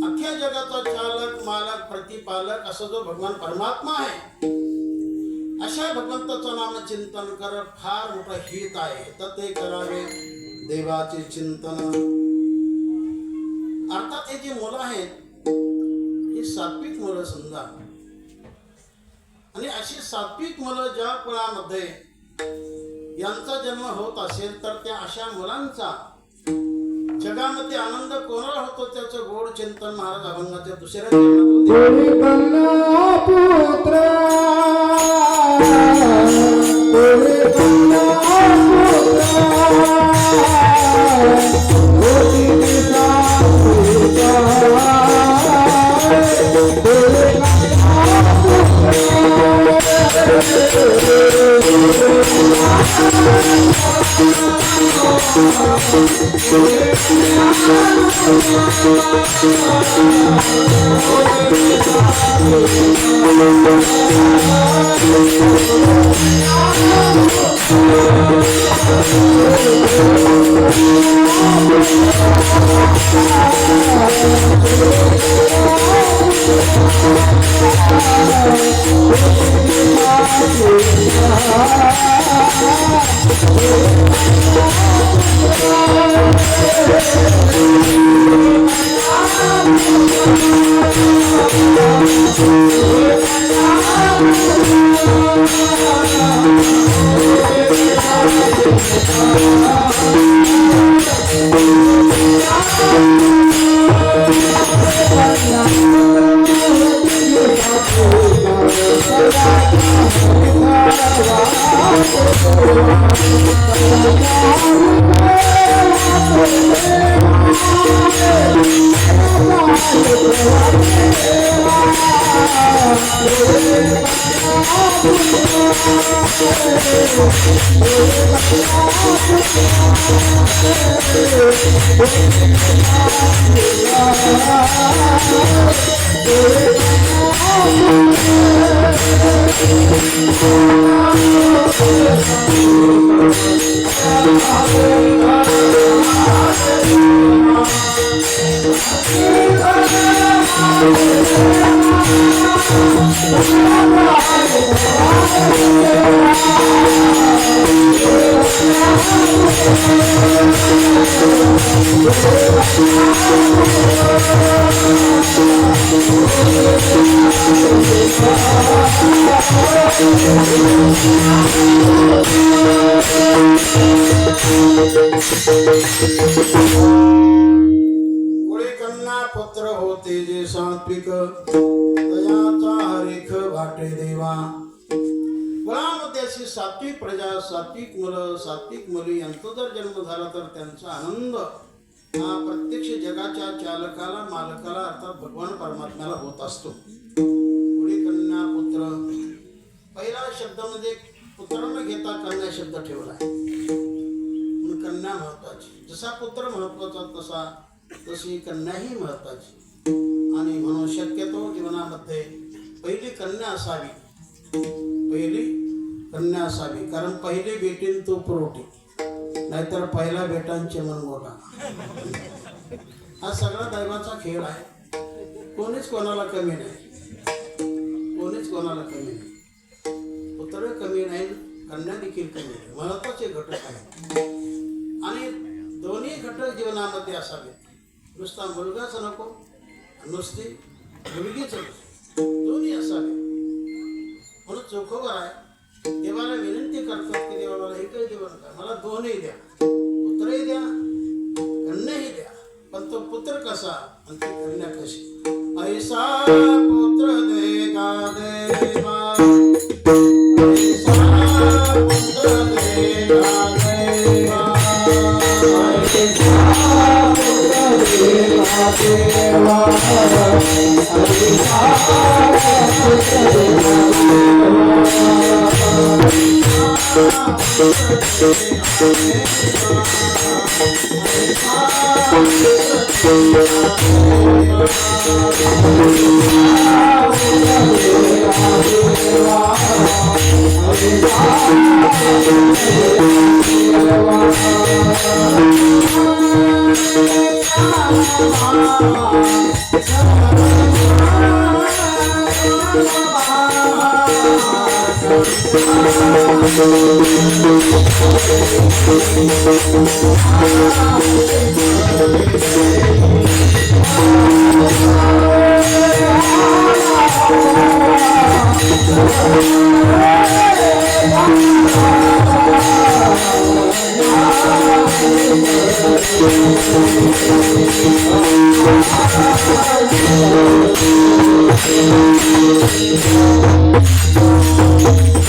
अख्ख्या जगाचा चालक, मालक, प्रतिपालक असा जो भगवान परमात्मा आहे, अशा भगवंताचं नाम चिंतन कर, फार मोठं हित आहे. हितते करावे देवाचे चिंतन, अर्थात हे जी मुलं आहेत ही सात्विक मुलं समजा. आणि अशी सात्विक मुलं ज्या कुळामध्ये यांचा जन्म होत असेल तर त्या अशा मुलांचा जगामध्ये आनंद कोणाला होतो त्याचं गोड चिंतन महाराज अभंगाच्या दुसऱ्या चरणातून पुत्र होते जे सात्विक तयाचा हरेख वाटे देवा. कुळामध्ये अशी सात्विक प्रजा, सात्विक मुलं, सात्विक मुली यांचा जर जन्म झाला तर त्यांचा आनंद हा प्रत्यक्ष जगाच्या चालकाला, मालकाला अर्थात भगवान परमात्म्याला होत असतो. पुढे कन्या पुत्र, पहिला शब्दामध्ये पुत्र न घेता कन्या शब्द ठेवला आहे. म्हणून कन्या महत्वाची. जसा पुत्र महत्वाचा तशी कन्याही महत्वाची. आणि म्हणून शक्यतो जीवनामध्ये पहिली कन्या असावी, पहिली कन्या असावी. कारण पहिली बेटीन तो पुरोटी, नाहीतर पहिला बेटांचे मन मोठा. हा सगळा दैवाचा खेळ आहे. कोणीच कोणाला कमी नाही, कोणीच कोणाला कमी नाही. पुत्र कमी नाही, कन्या देखील कमी नाही. महत्वाचे घटक आहेत आणि दोन्ही घटक जीवनामध्ये असावेत. नुसता मुलगाच नको, नुसती मुलगीच नको, दोन्ही असावे. म्हणून चोखोबर आहे, देवाला विनंती करतात की देवा मला एकही देऊ नका, मला दोन्ही द्या, पुत्रही द्या कन्याही द्या. पण तो पुत्र कसा आणि ती कन्या कशी? ऐसा पुत्र देगा देवा, ऐसा पुत्र देगा देवा,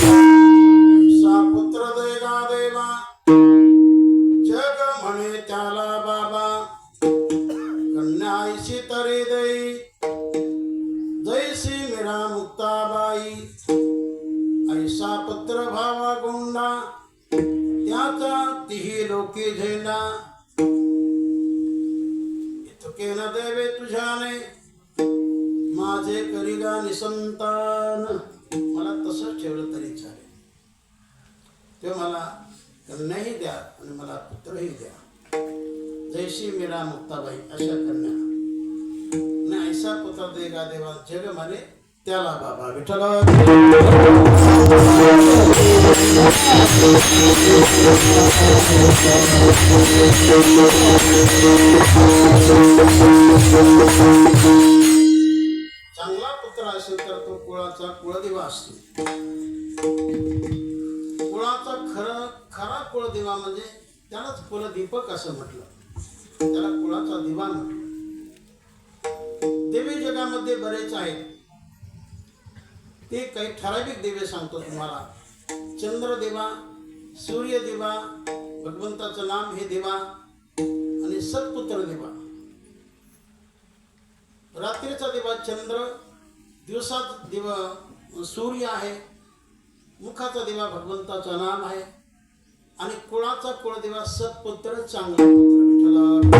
ऐसा पुत्र देगा देवा जग म्हणे त्याला बाबा कन्या ऐशी तरी देई जैसी मीरा मुक्ताबाई ऐसा पुत्र भावा गोंडा त्याचा तिही लोकी झेंडा इतके न देवे तुझ्याने माझे करिगा निसंतान मला तसंच ठेवलं तरी चालेल ते मला कन्याही द्या आणि मला पुत्रही द्या जैशी मीरा मुक्ताबाई अशा कन्या न ऐसा पुत्र देगा देवा जग म्हणे त्याला बाबा विठ्ठल चांगला पुत्र असेल तर तो कुळाचा कुळदिवा असतो कुळाचा खरा कुळदिवा म्हणजे त्यालाच कुलदीपक असं म्हटलं त्याला कुळाचा दिवा म्हटलं देवी जगामध्ये बरेच आहेत ते काही ठराविक दिवे सांगतो तुम्हाला चंद्रदेवा सूर्यदेवा भगवंताचं नाम हे देवा आणि सत्पुत्र देवा रात्रीचा दिवा चंद्र दिवसात दिवा सूर्य आहे मुखाचा दिवा भगवंताचं नाम आहे आणि कुळाचा कुळदिवा सत्पुत्र चांगला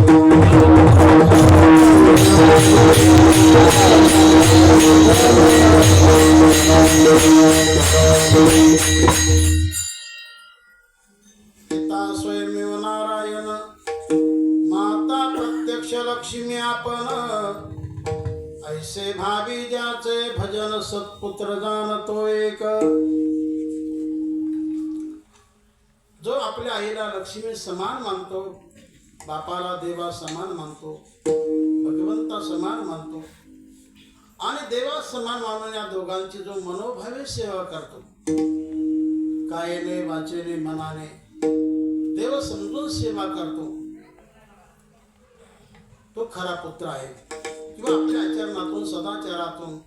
पिता स्वयंमेव नारायण माता प्रत्यक्ष लक्ष्मी आपण ऐसे भावी ज्याचे भजन सत्पुत्र जाणतो एक जो आपल्या आईला लक्ष्मी समान मानतो बापाला देवा समान मानतो भगवंता समान मानतो आणि देवा समान मानून या दोघांची जो मनोभावे सेवा करतो कायेने वाचेने मनाने देव समजून सेवा करतो तो खरा पुत्र आहे किंवा आपल्या आचरणातून सदाचारातून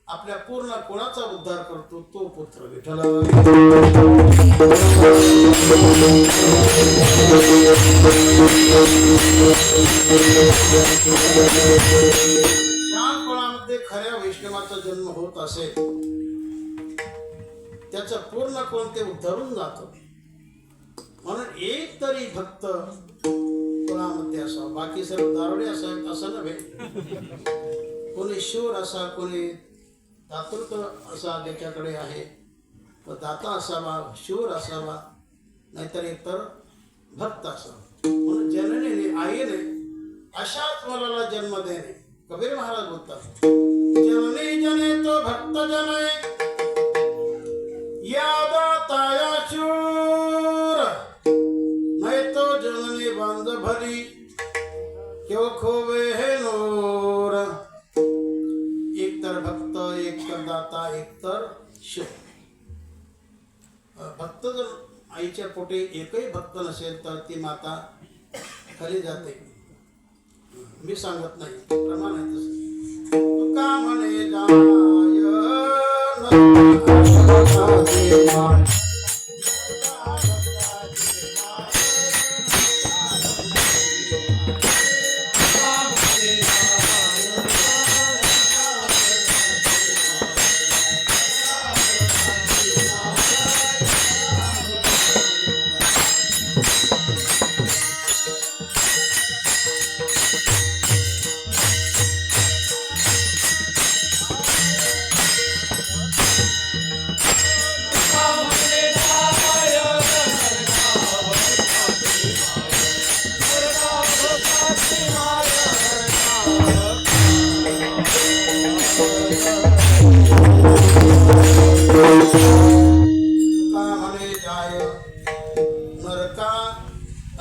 आपल्या पूर्ण कुळाचा उद्धार करतो तो पुत्र विठ्ठल ज्या कुळामध्ये खऱ्या वैष्णवाचा जन्म होत असेल त्याचं पूर्ण कुळ ते उद्धरून जात म्हणून एक तरी भक्त कुळामध्ये असावं बाकी सर्व दारुडे असावेत असं नव्हे कोणी शूर असा कोणी दातृत्व असा ज्याच्याकडे आहे तो दाता असावा शूर असावा नाहीतर एकतर भक्त असावा म्हणून जननीने आईने अशाच मुलाला जन्म देणे कबीर महाराज बोलतात जननी जने तो भक्त जने या दाताया शूर नाही तो जननी बांध भरी क्यों खोवे हे नूर एक तर भक्त एक तर दाता एक तर शूर भक्त जर आईच्या पोटी एकही भक्त नसेल तर ती माता खाली जाते मी सांगत नाही प्रमाण आहे तसं तुका म्हणे जाय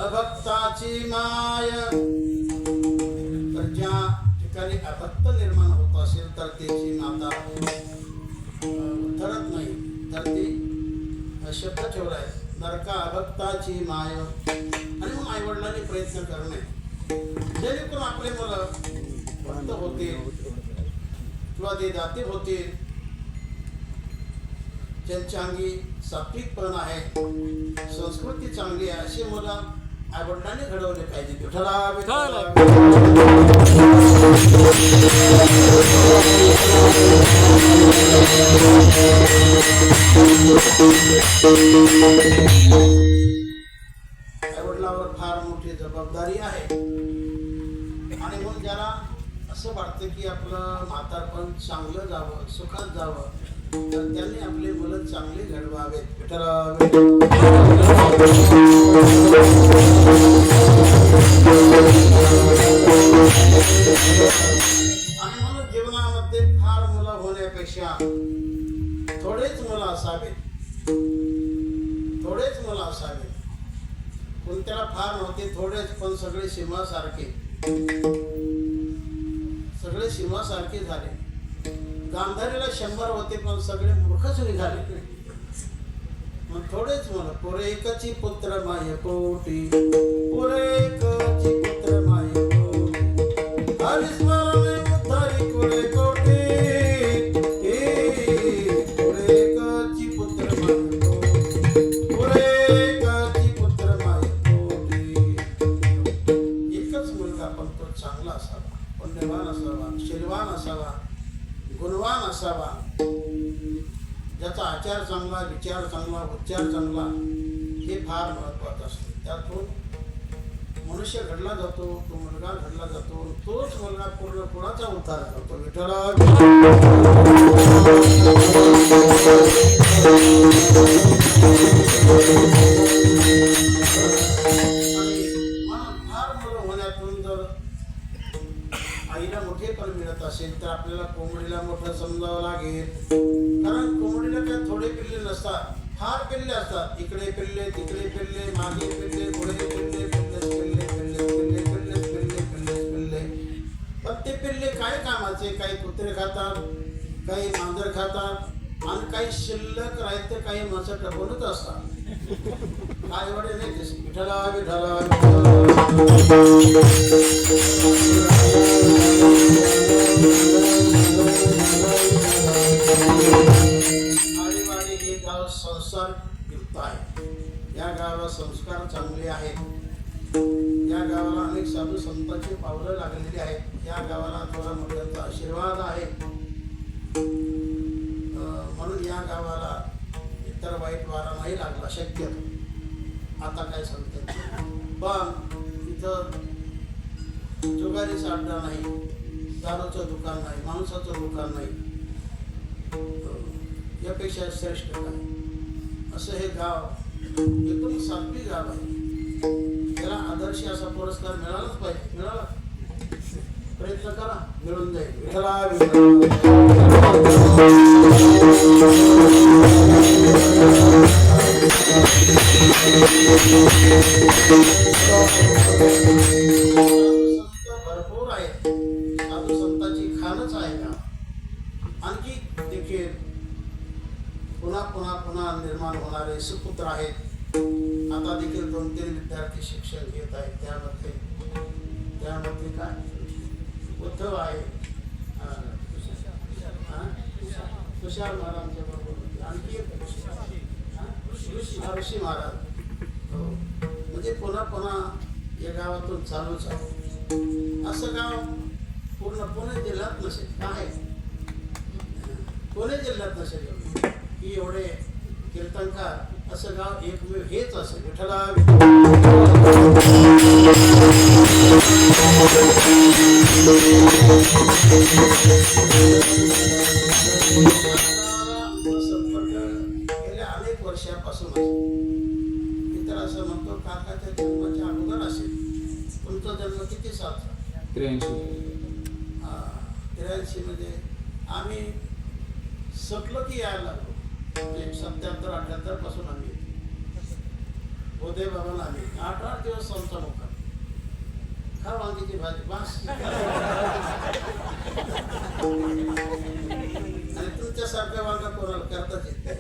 अभक्ताची माय. तर ज्या ठिकाणी अभक्त निर्माण होत असेल तर त्याची माता उतरत नाही, तर ती शब्द ठेवलाय नरका अभक्ताची माय. आणि मग आई वडिलांनी प्रयत्न करणे जेणेकरून आपले मुलं भक्त होतील किंवा ते दाते होतील, त्यांच्या अंगी सात्विकपण आहे, संस्कृती चांगली आहे, अशी मुलं आई वडिलांनी घडवले पाहिजे. विठ्ठला विठ्ठला. आईवडिलांवर फार मोठी जबाबदारी आहे आणि म्हणून ज्याला असं वाटतं की आपलं म्हातारपण चांगलं जावं, सुखात जावं, तर त्यांनी आपले मुलं चांगले घडवावेत. आणि म्हणून जीवनामध्ये फार मुलं होण्यापेक्षा थोडेच मुलं असावेत, थोडेच मुलं असावेत. कोणत्याला फार नव्हते, थोडेच, पण सगळे सीमासारखे, सगळे सीमासारखे झाले. गांधारीला 100 होते पण सगळे मूर्खच निघाले. मग थोडेच मुलं. पुरेकची पुत्र माय कोटी, पुरेकची पुत्र माय कोटी, हरिस्मरणे उद्धारी कुळे कोटी. पुरेकची पुत्र माय कोटी, पुरेकची पुत्र माय कोटी. एकच मुलगा, पण तो चांगला असावा, पुण्यवान असावा, शीलवान असावा, गुणवान असावा, ज्याचा आचार चांगला, विचार चांगला, उच्चार चांगला, हे फार महत्वाचं असतं. त्यातून मनुष्य घडला जातो, तो मुलगा घडला जातो, तोच मुलगा पूर्ण कुणाचा उद्धार करतो. विठ्ठला. फार मुलं होण्यातून जर आईला मोठेपण मिळत असेल तर आपल्याला कोंबडीला मोठं समजावं लागेल. कारण कोंबडीला काय थोडे पिल्ले नसतात, फार पिल्ले असतात. इकडे पिल्ले, तिकडे पिल्ले, मागे पिल्ले, पुढे पिल्ले, पिल्लेच पिल्ले, पिल्लेच पिल्ले, पिल्लेच पिल्ले, पिल्लेच पिल्ले. पण ते पिल्ले काय कामाचे? काही कुत्रे खातात, काही मांजर खातात, आणि काही शिल्लक राहते, काही माणसं टपवूनच असतात. काय एवढे नाही ते. विठ्ठला विठ्ठला हे गाव संस्कार युक्त आहे. या गावाला संस्कार चांगले आहेत. या गावाला अनेक साधू संतांची पावलं लागलेली आहेत. या गावाला थोडा मोठ्यांचा आशीर्वाद आहे. म्हणून या गावाला इतर वाईट वारा नाही लागला शक्य. आता काय सांगतात, पण इथं जुगारीचा अड्डा नाही, दारूचं दुकान नाही, मांसाचं दुकान नाही, यापेक्षा श्रेष्ठ काय. असं हे गाव एकदम सात्विक गाव आहे. त्याला आदर्श असा पुरस्कार मिळालाच पाहिजे. मिळाला, प्रयत्न करा, मिळून जाईल. भरपूर आहेत. साधू संतांची खानच आहे का. आणखी देखील पुन्हा पुन्हा पुन्हा निर्माण होणारे सुपुत्र आहेत. आता देखील 2-3 विद्यार्थी शिक्षण घेत आहेत. त्यामध्ये काय उद्धव आहे, तुषार महाराजांच्या बरोबर आणखी ऋषी महाराज. म्हणजे पुन्हा पुन्हा या गावातून चालूच आहे. असं गाव पूर्ण पुणे जिल्ह्यात नसेल. काय पुणे जिल्ह्यात नसेल की एवढे कीर्तनकार. असं गाव एकमेव हेच असेल. विठ्ठला संपर्क गेल्या अनेक वर्षापासून मी तर असं म्हणतो काकाच्या जन्माच्या अगोदर असेल. तुमचा जन्म किती सालचा? 83 मध्ये आम्ही सटलो की यायला लागलो. 77-78 पासून आम्ही उदय बाबा आले 8 दिवस आमचा मोका खा वांगीची भाजी बस. आणि तुमच्यासारख्या वांगा कोणाला करताच येत नाही.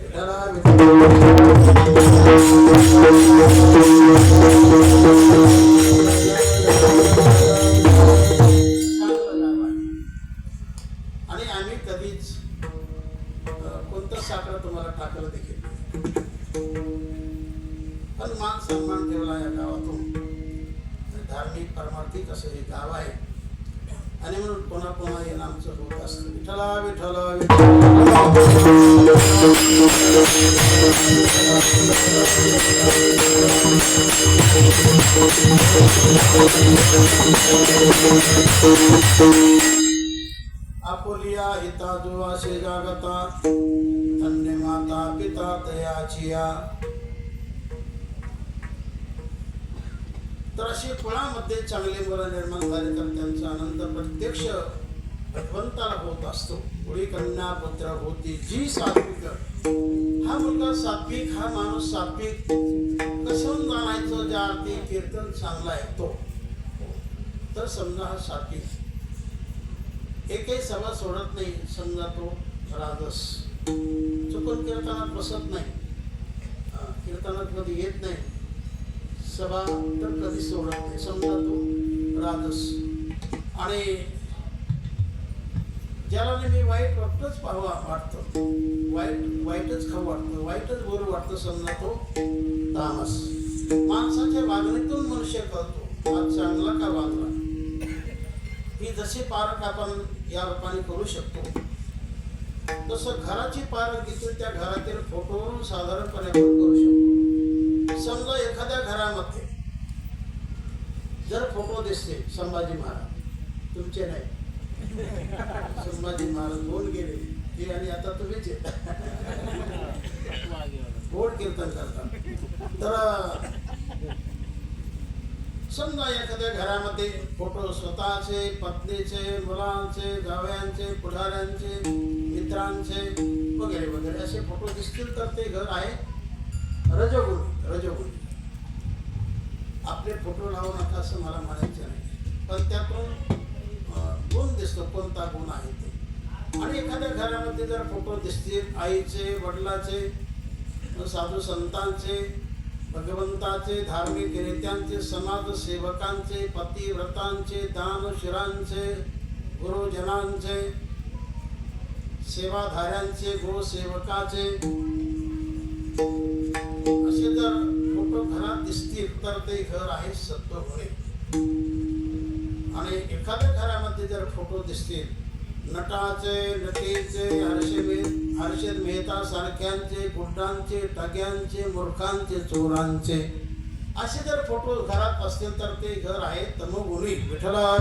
आणि आम्ही कधीच कोणतं साखर तुम्हाला टाकलं देखील पण मान सन्मान ठेवला या गावातून. धार्मिक परमार्थिक असं हे गाव आहे आणि म्हणून पुन्हा पुन्हा येणं आमचं होत असतं. विठ्ठला विठ्ठला आपुलिया हिता जुवा शे जागता धन्य माता पिता तयाचिया. तर अशी कुळामध्ये चांगले मुलं निर्माण झाले तर त्यांचा आनंद प्रत्यक्ष भगवंताला होत असतो. कुळी कन्या पुत्र होती जी सात्विक. हा मुलगा सात्विक, हा माणूस सात्विक कसं जाणायचं? ज्या अर्थी कीर्तन चांगला ऐकतो तर समजा हा सात्विक. एकही सभा सोडत नाही, समजा तो राजस. चुकून कीर्तनात बसत नाही, कीर्तनात कधी येत नाही, सभा तर कधी सोडत नाही, समजा तो राजस. आणि ज्याला नेहमी वाईट वाटतंच पाहावं वाटतं, वाईटच खाऊ वाटतं, वाईटच बोलू वाटतं, समजा तो तामस. माणसाच्या वागणीतून मनुष्य कळतो हा चांगला का वागला. ही जशी पारख आपण या रूपाने करू शकतो तसं घराची पारख घेतली त्या घरातील फोटोवरून साधारणपणे आपण करू शकतो. समजा एखाद्या घरामध्ये जर फोटो दिसते संभाजी महाराज, तुमचे नाही, संभाजी महाराज होऊन गेले ते आणि आता तुम्हीच गोड कीर्तन करतात. तर समजा एखाद्या घरामध्ये फोटो स्वतःचे, पत्नीचे, मुलांचे, जावयांचे, पुढाऱ्यांचे, मित्रांचे वगैरे वगैरे असे फोटो दिसतील तर ते घर आहे रजोगुणी. आपले फोटो लावू नका असं मला म्हणायचं नाही, पण त्यातून गुण दिसतो कोणता गुण आहे ते. आणि एखाद्या घरामध्ये जर फोटो दिसतील आईचे, वडिलाचे, साधू संतांचे, भगवंताचे, धार्मिक नेत्यांचे, समाजसेवकांचे, पतिव्रतांचे, दानशूरांचे, गुरुजनांचे, सेवाधाऱ्यांचे, गोसेवकाचे असे जर फोटो घरात दिसतील तर ते घर आहे सत्वगुणी. आणि एखाद्या घरामध्ये जर फोटो दिसतील नटाचे, नटीचे, हर्षद मेहता सारख्यांचे, गुड्डांचे, टग्यांचे, मूर्खांचे, चोरांचे असे जर फोटो घरात असतील तर ते घर आहे तमोगुणी. विठ्ठला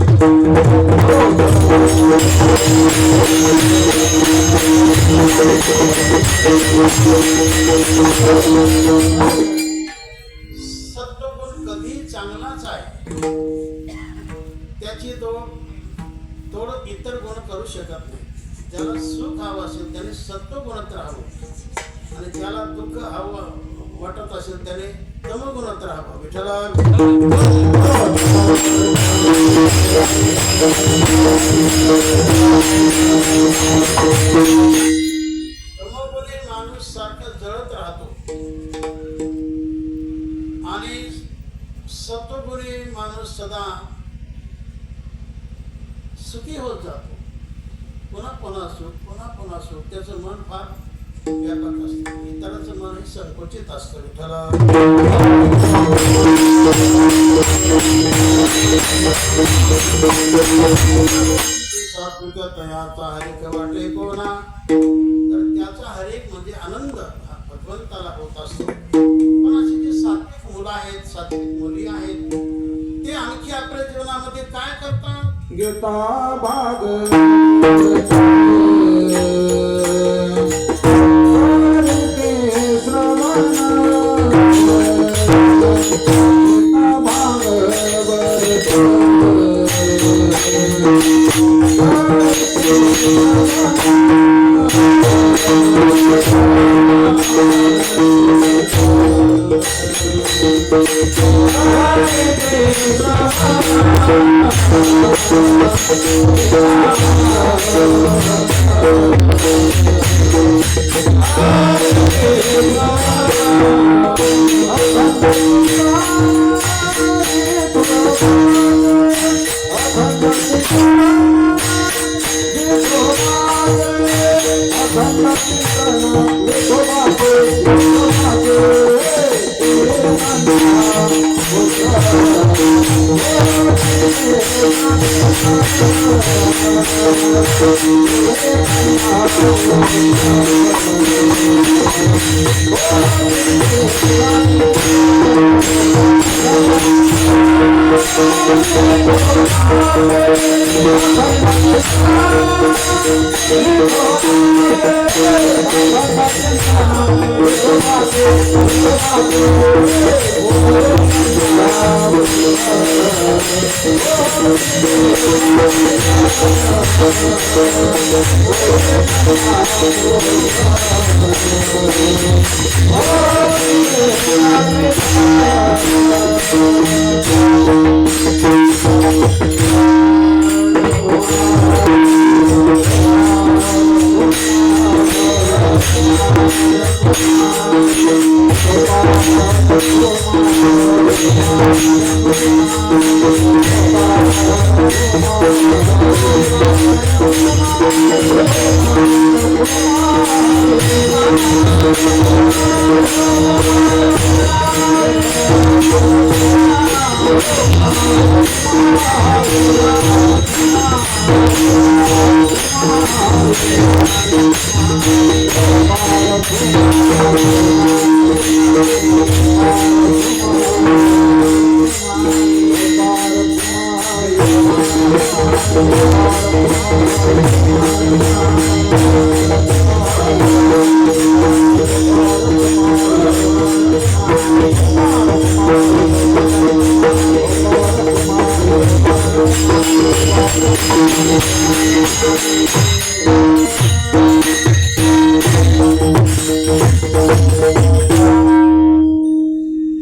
सत्वगुण कधी चांगलाच आहे, त्याची तोड इतर गुण करू शकत नाही. ज्याला सुख हवं असेल त्याने सत्वगुणात राहावं आणि ज्याला दुःख हवं वाटत असेल त्याने तमगुणात राहावं. विठ्ठला तमोगुणी माणूस सारखा जळत राहतो आणि सत्वगुणी माणूस सदा सुखी होत जातो. पुन्हा सुख त्याचं मन फार व्यापक असतं, इतरांचं मन हे संकुचित असतं. विठ्ठला सात्विक तयाचा हरिक वाटे कोणा, तर त्याचा हरिक म्हणजे आनंद भगवंताला होत असतो. पण अशी जी सात्विक मुलं आहेत, सात्विक मुली आहेत ते आणखी आपल्या जीवनामध्ये काय करतात? गीता भाग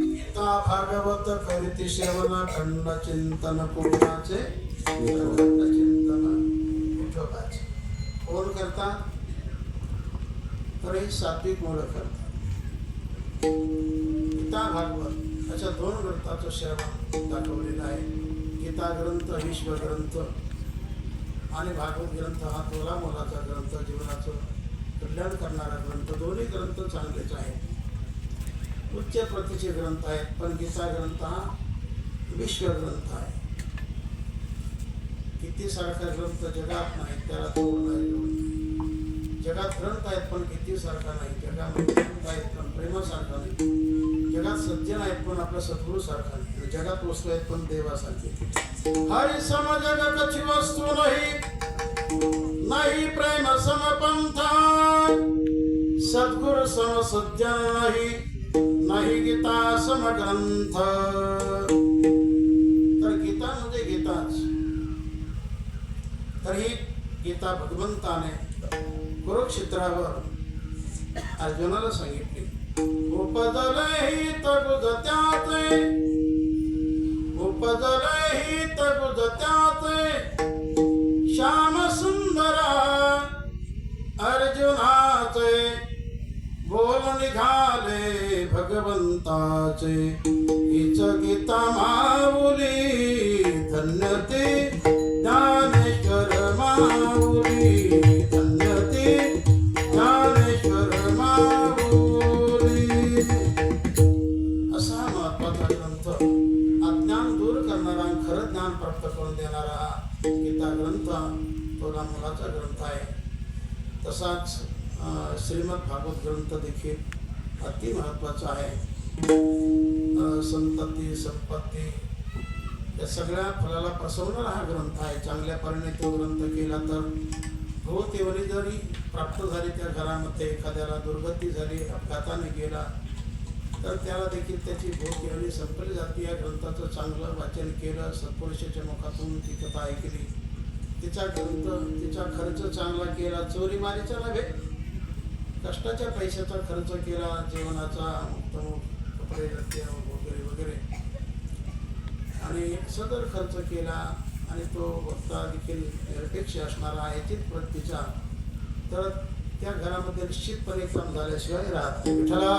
गीता भागवत करीती सेवना खंड चिंतन पूर्णाचे चिंतन विठोबाचे कोण करतात तर हे सात्विक मुलं करतात. गीता भागवत अशा 2 ग्रंथाचं सेवन दाखवलेलं आहे. गीता ग्रंथ विश्व ग्रंथ आणि भागवत ग्रंथ हा तोला मोलाचा ग्रंथ, जीवनाचं कल्याण करणारा ग्रंथ. दोन्ही ग्रंथ चांगलेच आहेत, उच्च प्रतीचे ग्रंथ आहेत. पण गीता ग्रंथ हा विश्व ग्रंथ आहे. किती सारखा ग्रंथ जगात नाही, त्याला तोडणारे ग्रंथ. जगात ग्रंथ आहेत पण किती सारखा नाही. जगामध्ये ग्रंथ आहेत पण प्रेमासारखा नाही. जगात सज्जन आहेत पण आपल्या सद्गुरू सारखा नाही. जगात वस्तू आहेत पण देवासारखे. हरी सम जग कची वस्तू नाही प्रेम सम पंथ, सद्गुरु सम सज्जन नाही गीता सम ग्रंथ. तर गीता म्हणजे गीताच. तर ही गीता भगवंताने कुरुक्षेत्रावर अर्जुनाला सांगितली. उपजले हित गुजत्याचे, उपजले हित गुजत्याचे, श्याम सुंदरा अर्जुनाचे, बोल निघाले भगवंताचे. हीच गीता माऊली धन्य ते ज्ञानेश्वर माऊली, धन्य ते ज्ञानेश्वर माऊली. असा महत्वाचा ग्रंथ, अज्ञान दूर करणारा, खरं ज्ञान प्राप्त करून देणारा हा गीता ग्रंथ तोला मुलाचा ग्रंथ आहे. तसाच श्रीमद भागवत ग्रंथ देखील अति महत्वाचा आहे. संतती संपत्ती या सगळ्या फळाला प्रसवणारा हा ग्रंथ आहे. चांगल्या परीने तो ग्रंथ केला तर भोवतेवरी जरी प्राप्त झाली त्या घरामध्ये, एखाद्याला दुर्गती झाली, अपघाताने गेला तर त्याला देखील त्याची भोवतेवरी संपली जाते. या ग्रंथाचं चांगलं वाचन केलं, सत्पुरुषाच्या मुखातून ती कथा ऐकली, तिचा ग्रंथ तिचा खर्च चांगला केला, चोरीमारीचा नव्हे, कष्टाच्या पैशाचा खर्च केला, जेवणाचा, कपडे वगैरे वगैरे, आणि सदर खर्च केला आणि तो वक्ता देखील निरपेक्ष असणारा आहे चित वृत्तीचा, तर त्या घरामध्ये निश्चितपणे काम झाल्याशिवाय राहत नाही. विठ्ठला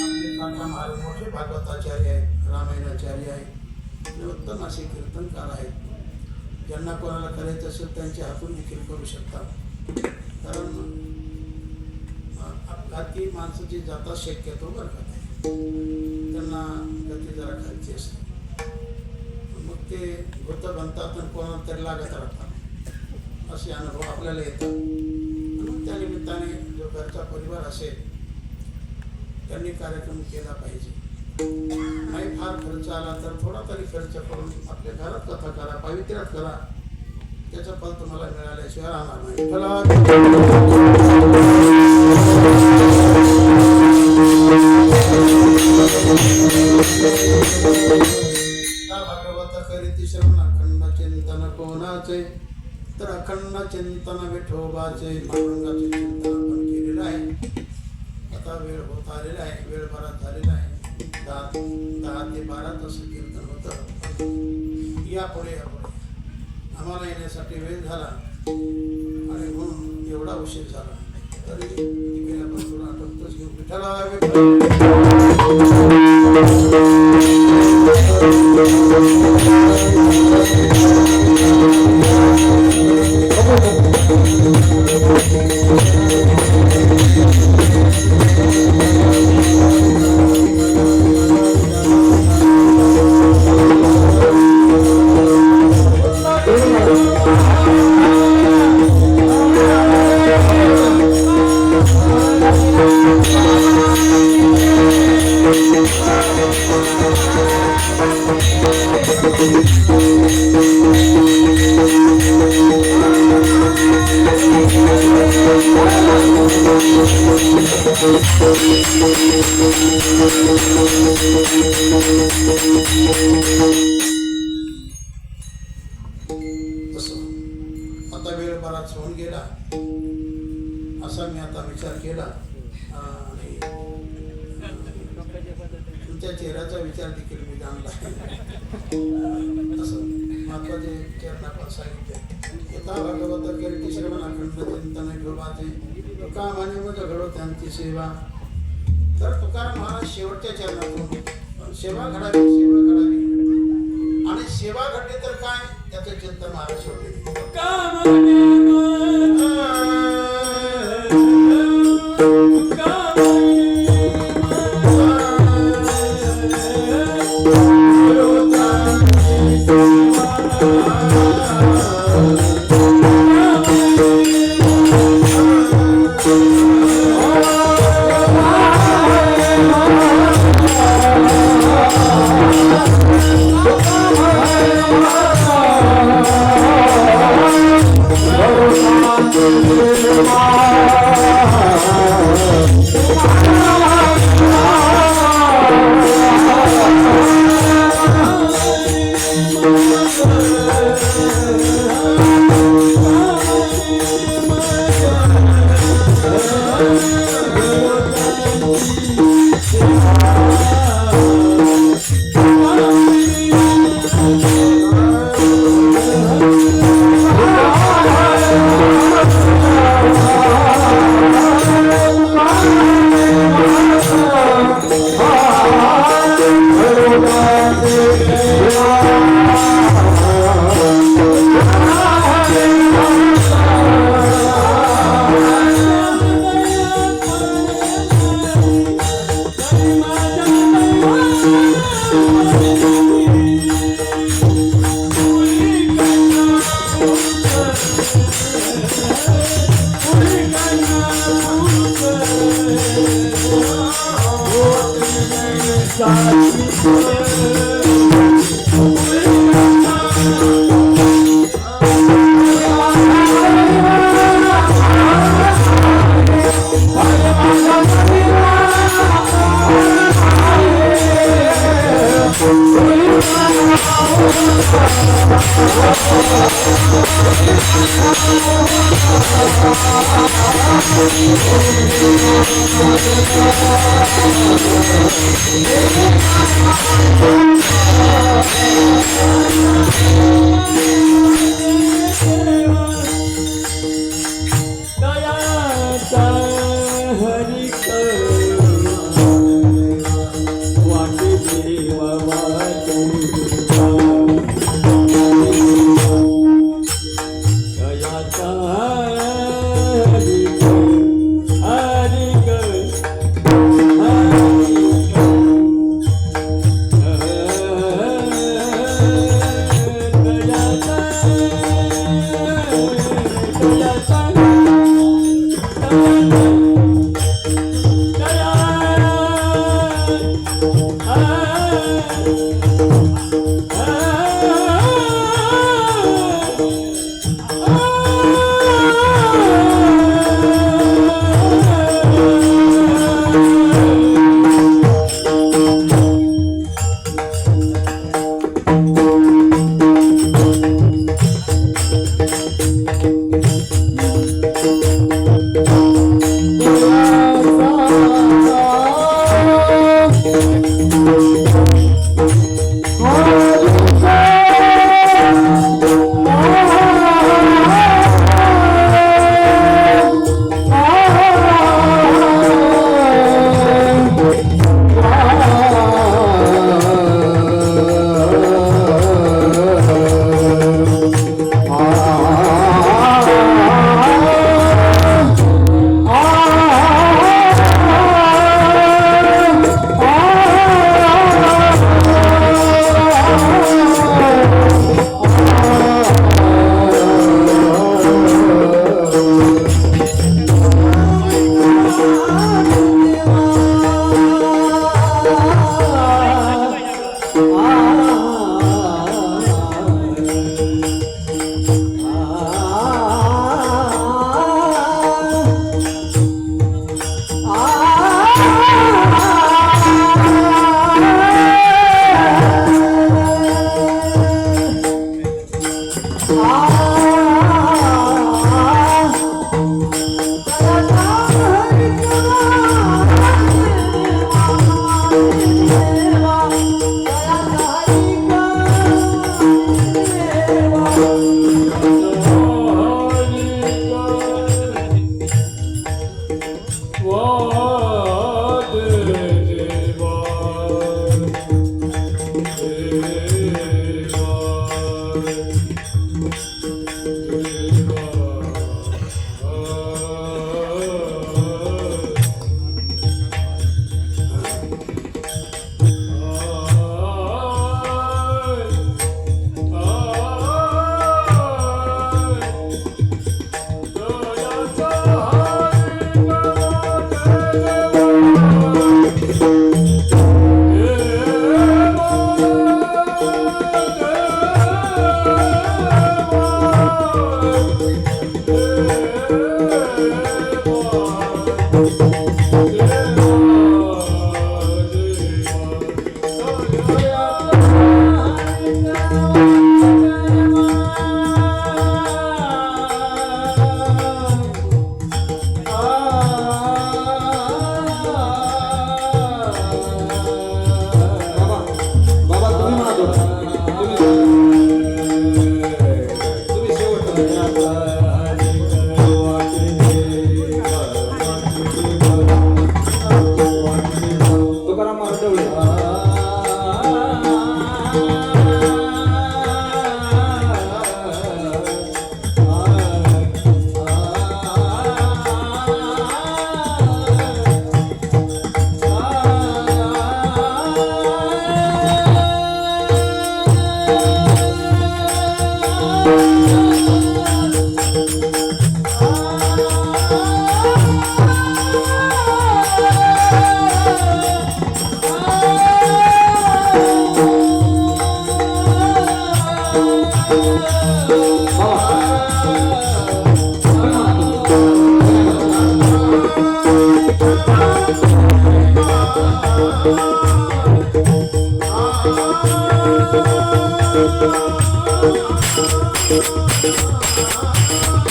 आपले काका महाराज मोठे भागवताचार्य आहेत, रामायणाचार्य आहेत आणि उत्तम असे कीर्तनकार आहेत. ज्यांना कोणाला करायचं असेल त्यांच्या हातून देखील करू शकतात. कारण अपघाती माणसं जी जातात शक्यतो बरं का त्यांना गती जरा खायची असते, मग ते भूत बनतात आणि कोणाला तरी लागत राहतात असे अनुभव आपल्याला येतात. म्हणून त्या निमित्ताने जो घरचा परिवार असेल त्यांनी कार्यक्रम केला पाहिजे. नाही फार खर्च आला तर थोडा तरी खर्च करून आपल्या घरात कथा करा, पावित्र्यात करा. त्याचं फल तुम्हाला मिळाल्याशिवाय राहणार नाही. भागवत करीती श्रवण अखंड चिंतन कोणाचे, तर अखंड चिंतन विठोबाचे पांडुरंगाचे चिंतन आपण केलेलं आहे. आता वेळ होत आलेला आहे, वेळ बराच झालेला आहे. 10 ते 12 तास कीर्तन होतं. यापुढे आम्हाला येण्यासाठी वेळ झाला आणि म्हणून एवढा उशीर झाला. तरी तिकडे आपण थोडा आटोपतोच घेऊ. विठ्ठला आता वेळ बराच होऊन गेला असा मी आता विचार केला आणि तुमच्या चेहऱ्याचा विचार देखील मी जाणला. असं महत्वाचे चरण आपण सांगितले. यथा भागवत कीर्ती श्रवण अखंड चिंतन विठोबाचे, तुकामाने मज घडो त्यांची सेवा. तर तुकाराम महाराज शेवटच्या चरणातून सेवा घडावी आणि सेवा घडली तर काय त्याचं चिंतन महाराज शेवटी Oh, दयाचा हरी वाटे देवा वाटे दयाचा हरी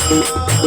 Thank you.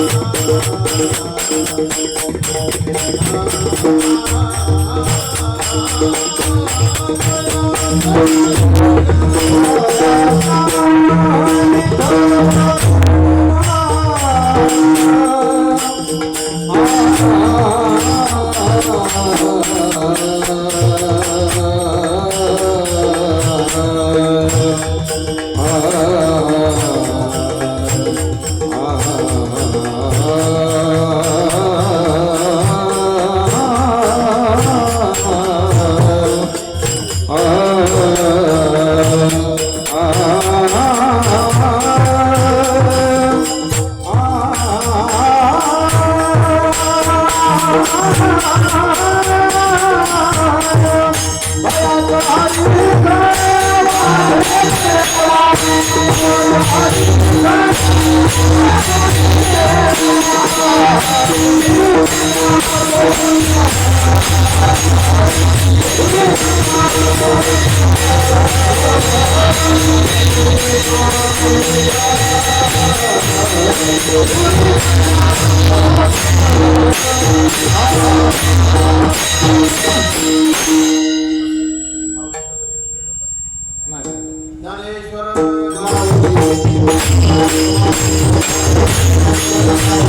ज्ञानेश्वर